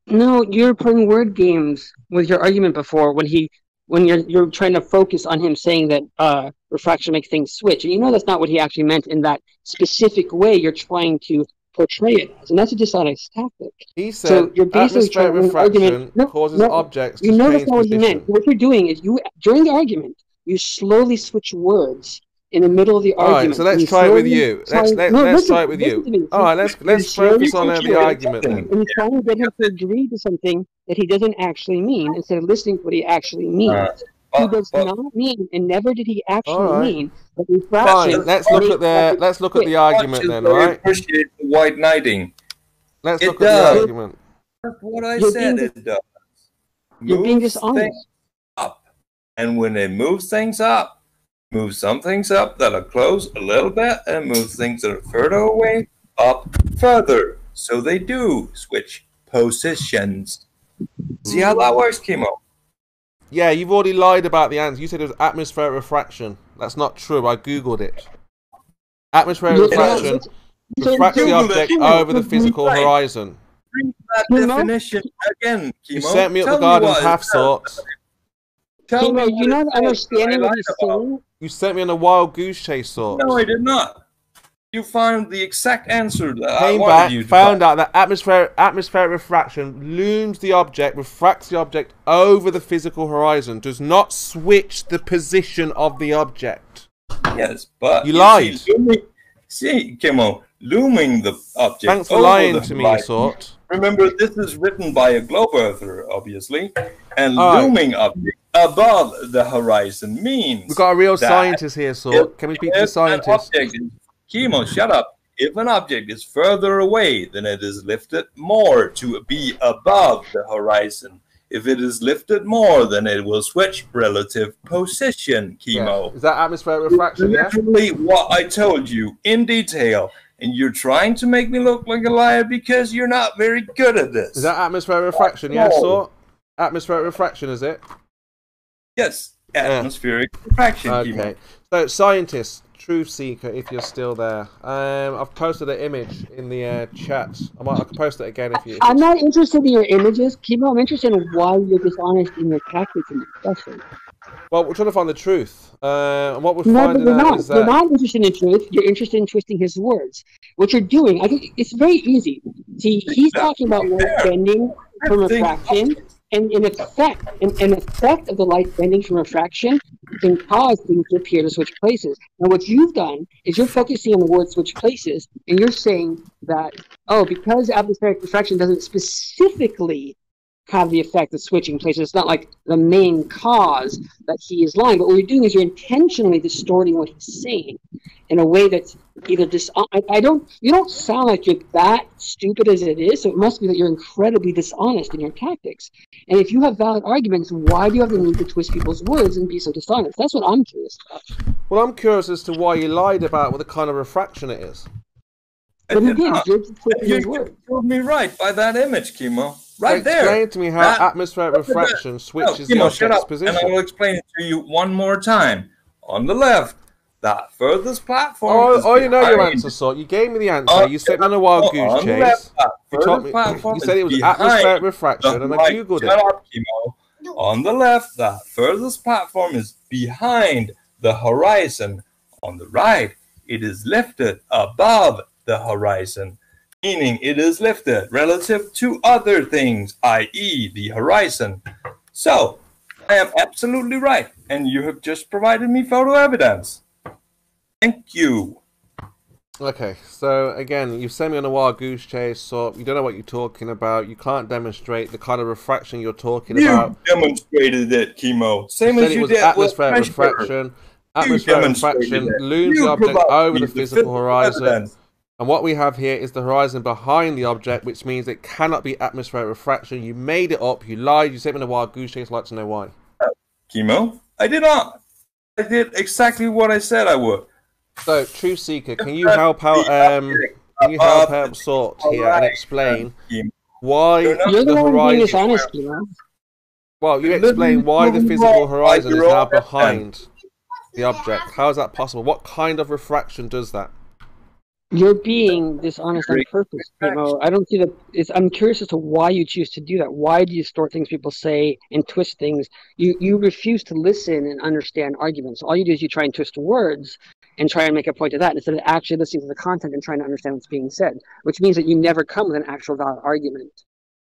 No, you're playing word games with your argument before when you're trying to focus on him saying that refraction makes things switch. And you know that's not what he actually meant in that specific way you're trying to portray it as. And that's a dishonest tactic. He said so you're basically atmospheric trying to refraction causes objects to you know change that's not what he position. meant. What you're doing is during the argument, you slowly switch words in the middle of the argument. All right, so let's try it with you. Let's try it with you. All right, let's focus on the argument then. And you're trying to get him to agree to something that he doesn't actually mean instead of listening to what he actually means. He does not mean, and never did he actually mean, that refraction. Fine. Let's look at the argument then, all right? Appreciate the white knighting. Let's look at the argument. That's what I said. It does. You're being dishonest. Up, and when it moves things up, move some things up that are close a little bit, and move things that are further away up further. So they do switch positions. See how that works, Chemo? Yeah, you've already lied about the answer. You said it was atmospheric refraction. That's not true. I googled it. Atmospheric refraction refracts the object over the physical horizon. Bring that definition again, Chemo. You sent me up the garden half sort. Chemo, you're not understanding what he's saying. You sent me on a wild goose chase sort. No, I did not. You found the exact answer that I Came wanted back, you to found out that atmospheric refraction looms the object, refracts the object over the physical horizon, does not switch the position of the object. Yes, but you lied. See, Chemo, looming the object. Thanks for lying to me, sort. Remember, this is written by a globe earther, obviously, and looming object above the horizon means we've got a real scientist here, sort. Can we speak to the scientist? Chemo, shut up. If an object is further away, then it is lifted more to be above the horizon. If it is lifted more, then it will switch relative position, Chemo. Yeah. Is that atmospheric refraction? Literally what I told you in detail. and you're trying to make me look like a liar because you're not very good at this. Is that atmospheric refraction? Yeah, so atmospheric refraction, is it? Yes, atmospheric refraction. Okay. So, scientist, truth seeker, if you're still there, I've posted an image in the chat. I can post it again if you. I'm not interested in your images, Kimo. I'm interested in why you're dishonest in your tactics and discussion. Well, we're trying to find the truth. And what we're finding out is that... You're not interested in truth. You're interested in twisting his words. What you're doing, I think it's very easy. See, he's talking about light bending from refraction, and an effect of the light bending from refraction can cause things to appear to switch places. Now, what you've done is you're focusing on the word switch places, and you're saying that, oh, because atmospheric refraction doesn't specifically have the effect of switching places. It's not like the main cause that he is lying, but what you're doing is you're intentionally distorting what he's saying in a way that's either you don't sound like you're that stupid as it is, so it must be that you're incredibly dishonest in your tactics. And if you have valid arguments, why do you have the need to twist people's words and be so dishonest? That's what I'm curious about. Well, I'm curious as to why you lied about what the kind of refraction it is. But you did. You proved me right by that image, Kimo. Right there. Explain to me how atmospheric refraction switches the object's position. And I will explain it to you one more time. On the left, that furthest platform. Oh, you know your answer, Sort. You gave me the answer. You sent me on a wild goose chase. You said it was atmospheric refraction, and I googled it. Shut up, Kimo. On the left, that furthest platform is behind the horizon. On the right, it is lifted above the horizon, meaning it is lifted relative to other things, i.e. the horizon. So, I am absolutely right, and you have just provided me photo evidence. Thank you. Okay, so again, you've sent me on a wild goose chase, so you don't know what you're talking about. You can't demonstrate the kind of refraction you're talking about. You demonstrated it, Kimo. Same as you did atmospheric refraction. Atmospheric refraction looms the object over the physical horizon. And what we have here is the horizon behind the object, which means it cannot be atmospheric refraction. You made it up, you lied, you sent me on a wild goose chase. I'd like to know why. Kimo, I did not. I did exactly what I said I would. So, Truth Seeker, can you help out Sort here and explain why the horizon... Well, you explain why the physical horizon is now behind the object. How is that possible? What kind of refraction does that? You're being dishonest on purpose, Kimo. I don't see that. I'm curious as to why you choose to do that. Why do you distort things people say and twist things? You refuse to listen and understand arguments. All you do is you try and twist words and try and make a point of that instead of actually listening to the content and trying to understand what's being said, which means that you never come with an actual valid argument.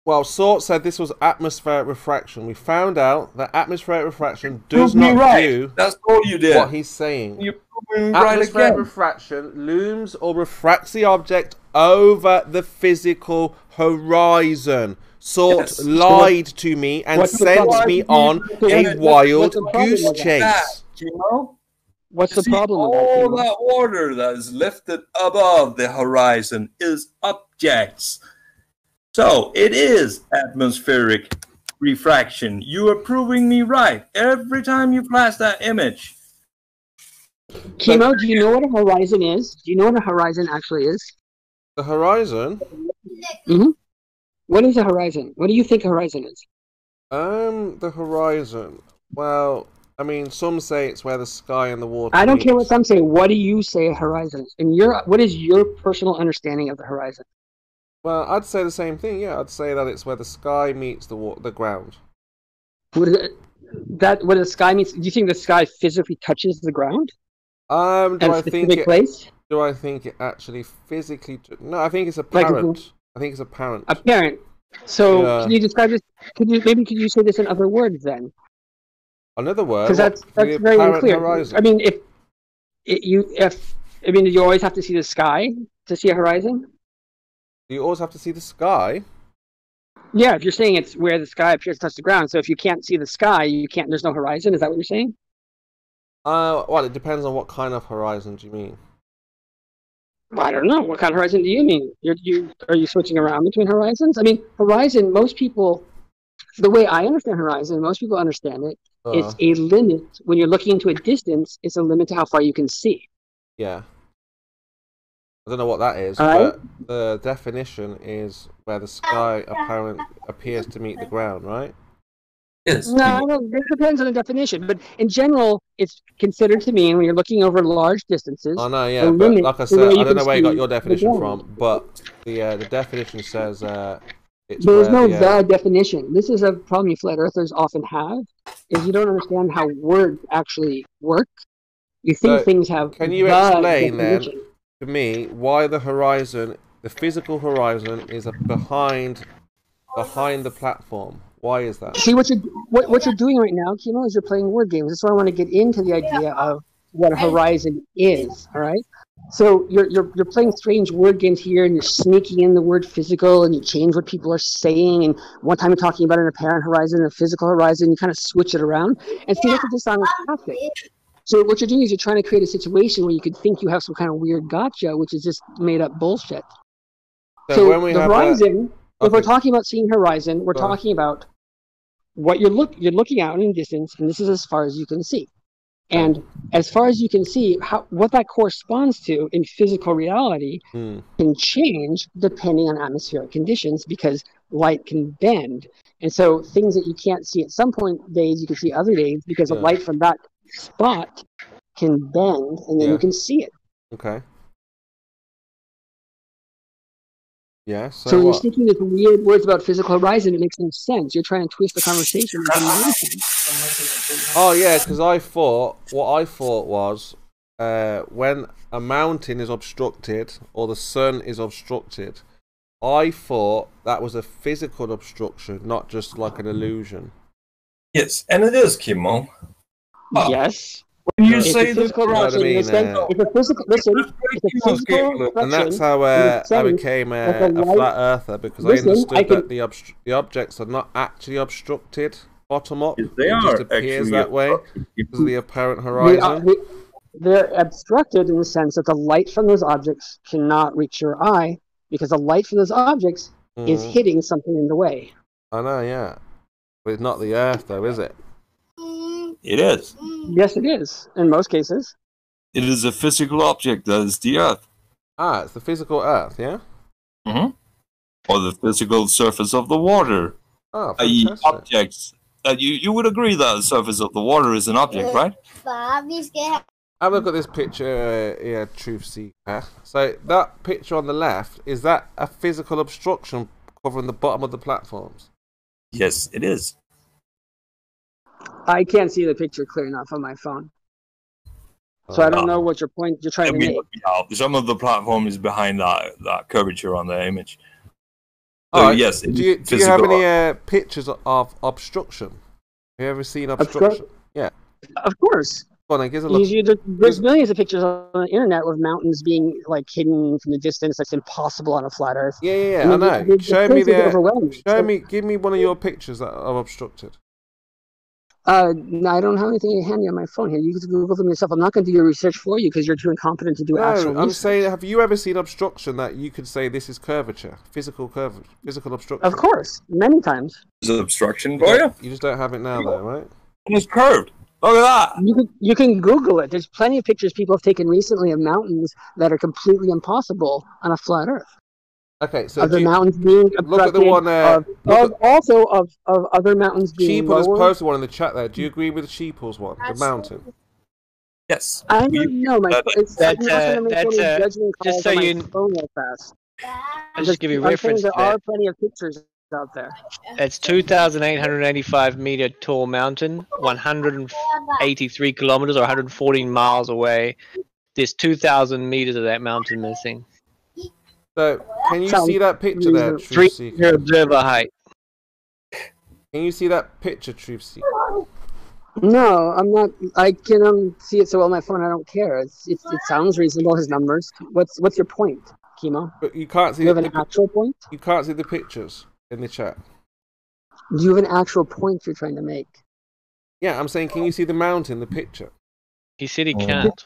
Well, Sort said this was atmospheric refraction. We found out that atmospheric refraction does not do what he's saying. Atmospheric refraction looms or refracts the object over the physical horizon. Sort lied to me and sent me on a wild goose chase. What's the problem with all that water that is lifted above the horizon is objects. So, it is atmospheric refraction. You are proving me right every time you flash that image. Kimo, do you know what a horizon is? Do you know what a horizon actually is? The horizon? Mm-hmm. What is a horizon? What do you think a horizon is? The horizon. Well, I mean, some say it's where the sky and the water I don't meet. care what some say. What do you say a horizon is? And what is your personal understanding of the horizon? Well, I'd say the same thing. Yeah, I'd say that it's where the sky meets the ground. Where the sky meets? Do you think the sky physically touches the ground? Do I think it actually physically? No, I think it's apparent. I think it's apparent. Apparent. So, can you describe this? Could you say this in other words then? Another word? Because that's very unclear. Horizon. I mean, do you always have to see the sky to see a horizon? Do you always have to see the sky? Yeah, if you're saying it's where the sky appears to touch the ground, so if you can't see the sky, there's no horizon. Is that what you're saying? Well, it depends on what kind of horizon do you mean. Well, I don't know. What kind of horizon do you mean? Are you switching around between horizons? I mean, horizon, most people, the way I understand horizon, most people understand it, it's a limit. When you're looking into a distance, it's a limit to how far you can see. Yeah. I don't know what that is, Alright. but the definition is where the sky appears to meet the ground, right? Yes. No, it depends on the definition, but in general, it's considered to mean when you're looking over large distances. I know, yeah, but like I said, I don't know where you got your definition from, but the definition says it's there's no the definition. This is a problem you flat earthers often have, is you don't understand how words actually work. You think things have. Can you explain then to me why the horizon, the physical horizon, is behind the platform? Why is that? See what you're doing right now, Kimo, is you're playing word games. That's why I want to get into the idea of what a horizon is. All right. So you're playing strange word games here, and you're sneaking in the word physical, and you change what people are saying. And one time you're talking about an apparent horizon, a physical horizon. You kind of switch it around, and see that's a dishonest tactic. So what you're doing is you're trying to create a situation where you could think you have some kind of weird gotcha, which is just made up bullshit. So when we the horizon. If we're talking about seeing horizon, we're talking about what you're looking out in distance, and this is as far as you can see. And as far as you can see, what that corresponds to in physical reality can change depending on atmospheric conditions, because light can bend. And so things that you can't see at some days, you can see other days, because the light from that spot can bend, and then you can see it. Okay. Yeah, so you're speaking with weird words about physical horizon. It makes no sense. You're trying to twist the conversation into nonsense. Oh yeah, because what I thought was when a mountain is obstructed or the sun is obstructed, I thought that was a physical obstruction, not just like an illusion. Yes, and it is, Kimo. Yes. When you say the it's a physical. Listen, it's a physical. And that's how I became a flat earther, because I understood that the objects are not actually obstructed bottom up. Yes, they it just appears that way because of the apparent horizon. They're obstructed in the sense that the light from those objects cannot reach your eye, because the light from those objects is hitting something in the way. I know, yeah, but it's not the Earth, though, is it? It is. Yes, it is. In most cases. It is a physical object that is the Earth. Ah, it's the physical Earth, yeah? Mm-hmm. Or the physical surface of the water. Oh, i.e. objects. You would agree that the surface of the water is an object, right? Have a look at this picture here, Truth Seeker. So that picture on the left, is that a physical obstruction covering the bottom of the platforms? Yes, it is. I can't see the picture clear enough on my phone. So I don't know what your point you're trying to make. Some of the platform is behind that curvature on the image. So yes, do you have any pictures of obstruction? Have you ever seen obstruction? Yeah. Of course. Well, then, give us a look. There's millions of pictures on the internet of mountains being like hidden from the distance. That's impossible on a flat Earth. Yeah, I know. Give me one of your pictures that are obstructed. No, I don't have anything handy on my phone here. You can Google them yourself. I'm not going to do your research for you because you're too incompetent to do actual research. I'm saying, have you ever seen obstruction that you could say this is curvature, physical obstruction? Of course, many times. Is it obstruction for you? You just don't have it now, though, right? It's curved. Look at that. You can Google it. There's plenty of pictures people have taken recently of mountains that are completely impossible on a flat Earth. Okay, so of the mountains being obstructed. Look at the one also of other mountains being Sheeple has posted one in the chat there. Do you agree with Sheeple's one, the mountain? Yes. I don't know. Just so you I'll just give you reference. There are plenty of pictures out there. It's 2,885 meter tall mountain, 183 kilometers or 114 miles away. There's 2,000 meters of that mountain missing. So, can you see that picture there, Truth Seeker? Observer height. Can you see that picture, Truth Seeker? No, I'm not. I can see it so well on my phone. I don't care. It sounds reasonable. His numbers. What's your point, Kimo? But you can't see. Do you have an actual point? You can't see the pictures in the chat. Do you have an actual point you're trying to make? Yeah, I'm saying, can you see the mountain, the picture? He said he can't.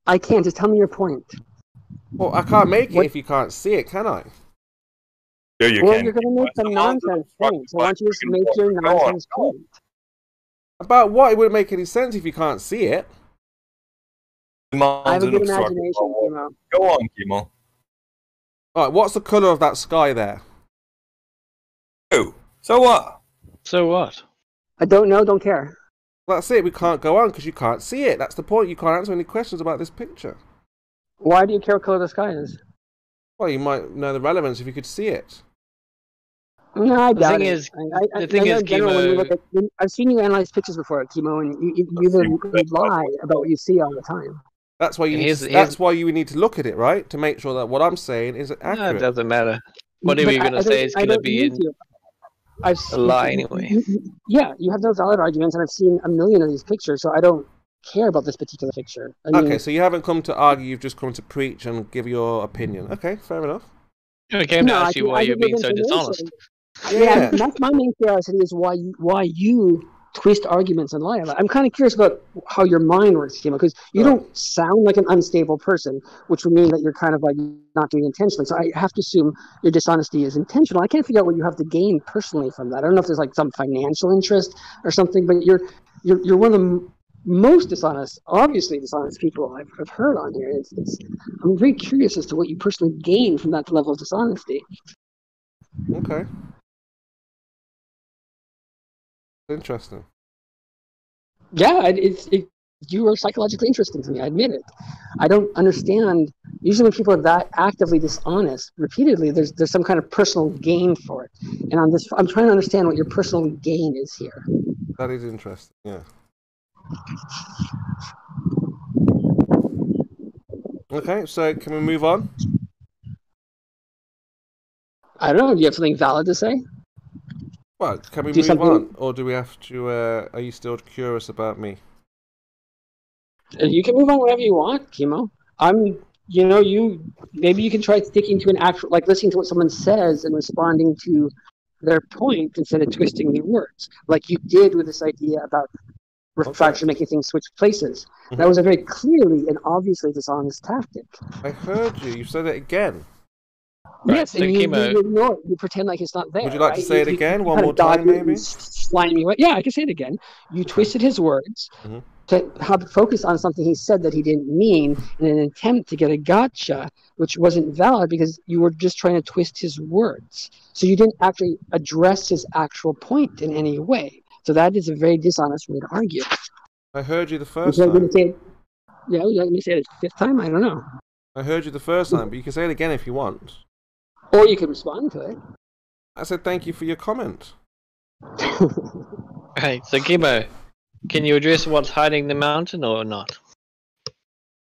I can't. Just tell me your point. Well, I can't make it if you can't see it, can I? Yeah, you can. Well, you're going to make some nonsense point. So why don't you just make your nonsense point? About what? It wouldn't make any sense if you can't see it. I have a good imagination, Kimo. Go on, Kimo. All right, what's the colour of that sky there? Oh, so what? So what? I don't know, don't care. That's it, we can't go on because you can't see it. That's the point, you can't answer any questions about this picture. Why do you care what colour the sky is? Well, you might know the relevance if you could see it. No, I doubt it. The thing is, Chemo... I've seen you analyze pictures before, Chemo, and you lie about what you see all the time. That's why you need to look at it, right? To make sure that what I'm saying is accurate. No, it doesn't matter. Whatever you're going to say is going to be a lie anyway. Yeah, you have no valid arguments, and I've seen a million of these pictures, so I don't care about this particular picture. I mean, okay, so you haven't come to argue, you've just come to preach and give your opinion. Okay, fair enough. I came to ask you why you're being so dishonest. Yeah, that's my main curiosity is why you twist arguments and lie about it. I'm kind of curious about how your mind works, Kimo, because you don't sound like an unstable person, which would mean that you're kind of like not doing it intentionally. So I have to assume your dishonesty is intentional. I can't figure out what you have to gain personally from that. I don't know if there's like some financial interest or something, but you're one of the most dishonest, obviously dishonest people I've heard on here. I'm very curious as to what you personally gain from that level of dishonesty. Okay. Interesting. Yeah, you are psychologically interesting to me. I admit it. I don't understand. Usually, when people are that actively dishonest repeatedly, there's some kind of personal gain for it. And I'm trying to understand what your personal gain is here. That is interesting. Yeah. Okay, so can we move on? I don't know. Do you have something valid to say? Well, can we move on, or do we have to? Are you still curious about me? You can move on whenever you want, Kimo. Maybe you can try sticking to an actual, like listening to what someone says and responding to their point instead of twisting the words, like you did with this idea about refraction making things switch places. Mm-hmm. That was a very clearly and obviously dishonest tactic. I heard you. You said it again. Yes, and you ignore it. You pretend like it's not there. Would you like to say it again one more time, maybe? Yeah, I can say it again. You twisted his words to have focus on something he said that he didn't mean in an attempt to get a gotcha, which wasn't valid because you were just trying to twist his words. So you didn't actually address his actual point in any way. So that is a very dishonest way to argue. I heard you the first time. Yeah, would you like me to say it a fifth time? I don't know. I heard you the first time, but you can say it again if you want. Or you can respond to it. I said thank you for your comment. Hey, so Kimo, can you address what's hiding the mountain or not?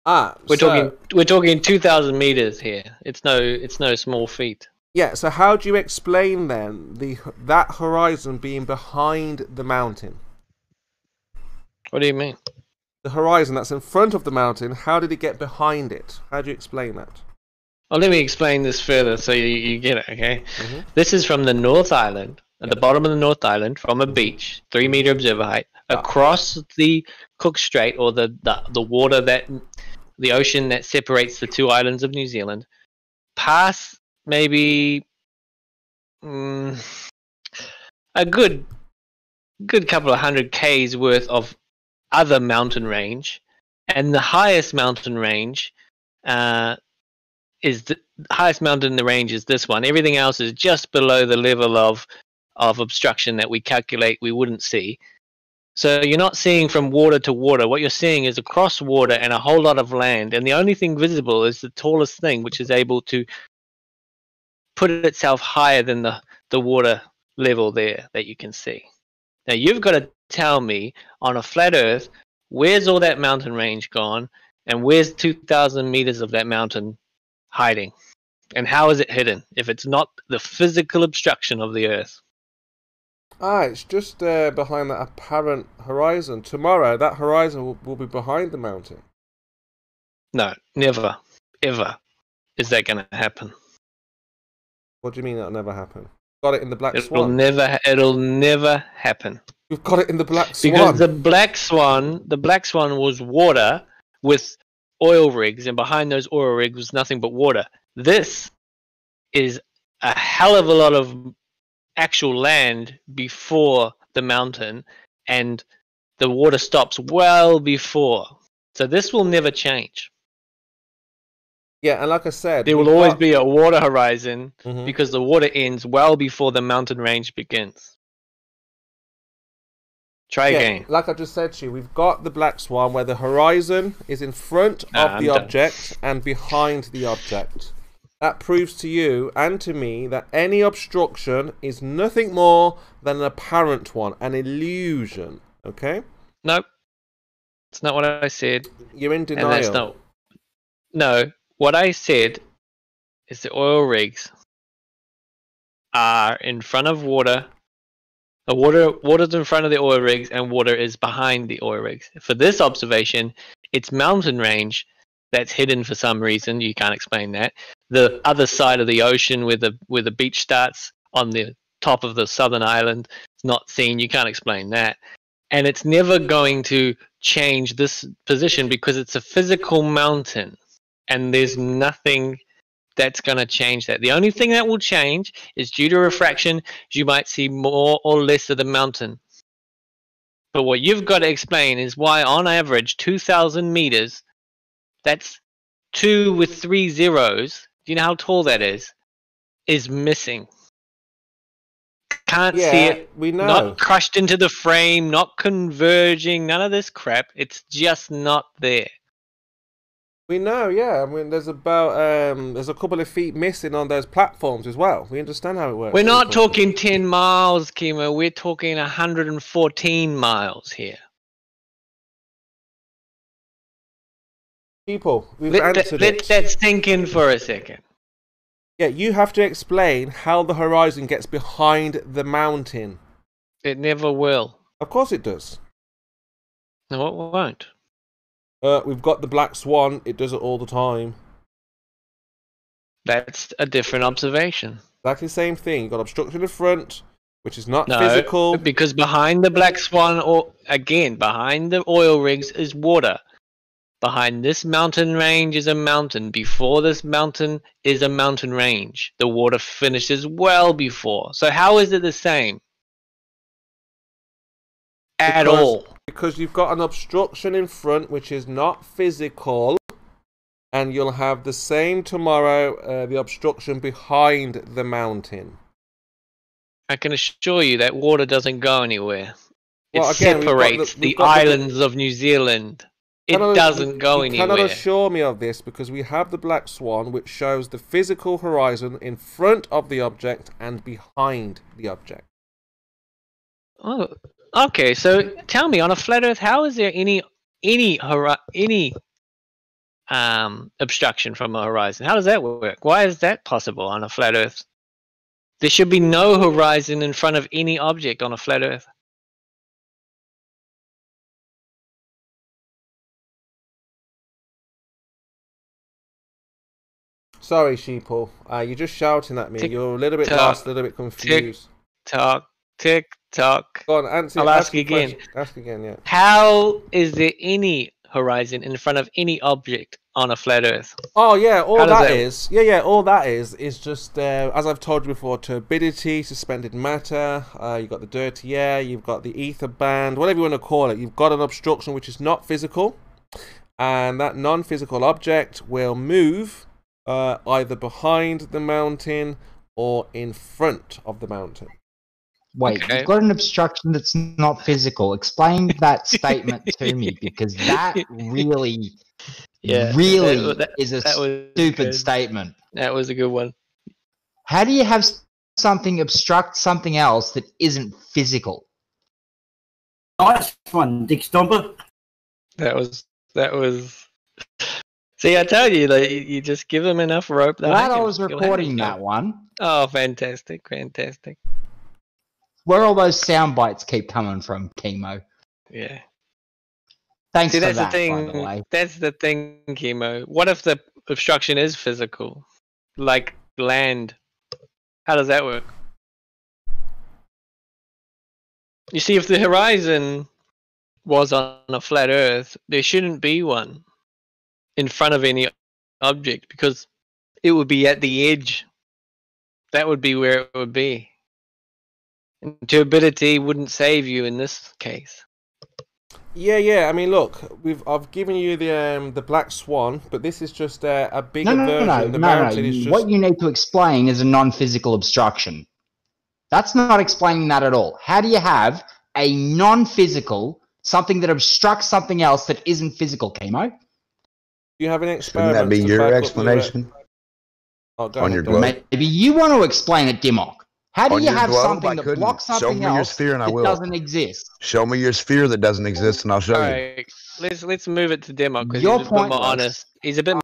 We're talking 2,000 meters here. It's no small feat. Yeah. So how do you explain then that horizon being behind the mountain? What do you mean? The horizon that's in front of the mountain. How did it get behind it? How do you explain that? Well, let me explain this further so you get it, okay? Mm-hmm. This is from the North Island, at the bottom of the North Island, from a beach, 3-meter observer height, across the Cook Strait, or the water the ocean that separates the two islands of New Zealand, past maybe a good couple of 100 k's worth of other mountain range, and the highest mountain range is the highest mountain in the range is this one. Everything else is just below the level of obstruction that we calculate we wouldn't see. So you're not seeing from water to water. What you're seeing is across water and a whole lot of land, and the only thing visible is the tallest thing, which is able to put itself higher than the water level there that you can see. Now you've got to tell me, on a flat earth, where's all that mountain range gone, and where's 2,000 meters of that mountain hiding, and how is it hidden if it's not the physical obstruction of the earth? It's just behind that apparent horizon. Tomorrow that horizon will be behind the mountain. No, never ever is that going to happen. What do you mean that'll never happen? Got it in the Black Swan. It'll never happen. We've got it in the Black Swan. Because the Black Swan was water with oil rigs, and behind those oil rigs was nothing but water. This is a hell of a lot of actual land before the mountain, and the water stops well before. So this will never change. Yeah, and like I said, there will always be a water horizon because the water ends well before the mountain range begins. Try again. Like I just said to you, we've got the black swan where the horizon is in front of the object and behind the object. That proves to you and to me that any obstruction is nothing more than an apparent one, an illusion. Okay? Nope. That's not what I said. You're in denial. No, what I said is the oil rigs are in front of water. Water's in front of the oil rigs and water is behind the oil rigs. For this observation, it's mountain range that's hidden for some reason. You can't explain that. The other side of the ocean where the beach starts on the top of the southern island is not seen. You can't explain that. And it's never going to change this position because it's a physical mountain. And there's nothing that's going to change that. The only thing that will change is due to refraction. You might see more or less of the mountain. But what you've got to explain is why, on average, 2,000 meters, that's 2 with 3 zeros. Do you know how tall that is missing. Can't see it. We know. Not crushed into the frame, not converging, none of this crap. It's just not there. We know, yeah. I mean, there's about there's a couple of feet missing on those platforms as well. We understand how it works. We're not talking 10 miles, Kimo. We're talking 114 miles here. People, we've answered it. Let that sink in for a second. Yeah, you have to explain how the horizon gets behind the mountain. It never will. Of course it does. No, it won't. We've got the black swan. It does it all the time. That's a different observation. Exactly the same thing. You've got obstruction in front, which is not physical. Because behind the black swan, or again, behind the oil rigs is water. Behind this mountain range is a mountain. Before this mountain is a mountain range. The water finishes well before. So how is it the same? At all. Because you've got an obstruction in front which is not physical, and you'll have the same tomorrow, the obstruction behind the mountain. I can assure you that water doesn't go anywhere. It again, separates the islands of New Zealand. It doesn't go anywhere. You cannot assure me of this because we have the black swan which shows the physical horizon in front of the object and behind the object. Oh, okay. So tell me, on a flat Earth, how is there any obstruction from a horizon? How does that work? Why is that possible on a flat Earth? There should be no horizon in front of any object on a flat Earth. Sorry, Sheeple. You're just shouting at me. You're a little bit lost, a little bit confused. Tick tock. Go on, answer. I'll ask again. Ask again, yeah. How is there any horizon in front of any object on a flat Earth? Oh yeah, all that is just as I've told you before, turbidity, suspended matter. You've got the dirty air, you've got the ether band, whatever you want to call it. You've got an obstruction which is not physical, and that non-physical object will move either behind the mountain or in front of the mountain. Wait, you've got an obstruction that's not physical. Explain that statement to me, because that really is a stupid statement. That was a good one. How do you have something obstruct something else that isn't physical? Nice one, Dick Stomper. That was. See, I tell you, like, you just give them enough rope. Glad I was recording that one. Oh, fantastic. Where all those sound bites keep coming from, Chemo? Yeah. Thanks for that's that, the thing, by the way. That's the thing, Chemo. What if the obstruction is physical? Like land. How does that work? You see, if the horizon was on a flat Earth, there shouldn't be one in front of any object, because it would be at the edge. That would be where it would be. And turbidity wouldn't save you in this case. Yeah. I mean, look, I've given you the black swan, but this is just a bigger version. No. What you need to explain is a non-physical obstruction. That's not explaining that at all. How do you have a non-physical, something that obstructs something else that isn't physical, Chemo? Do you have an experiment? Shouldn't that be your explanation? On your globe? Maybe you want to explain it, Dimok. How do you have something that blocks something else that doesn't exist? Show me your sphere that doesn't exist, and I'll show you. Let's move it to Dimok because Your he's a bit more point honest. He's a bit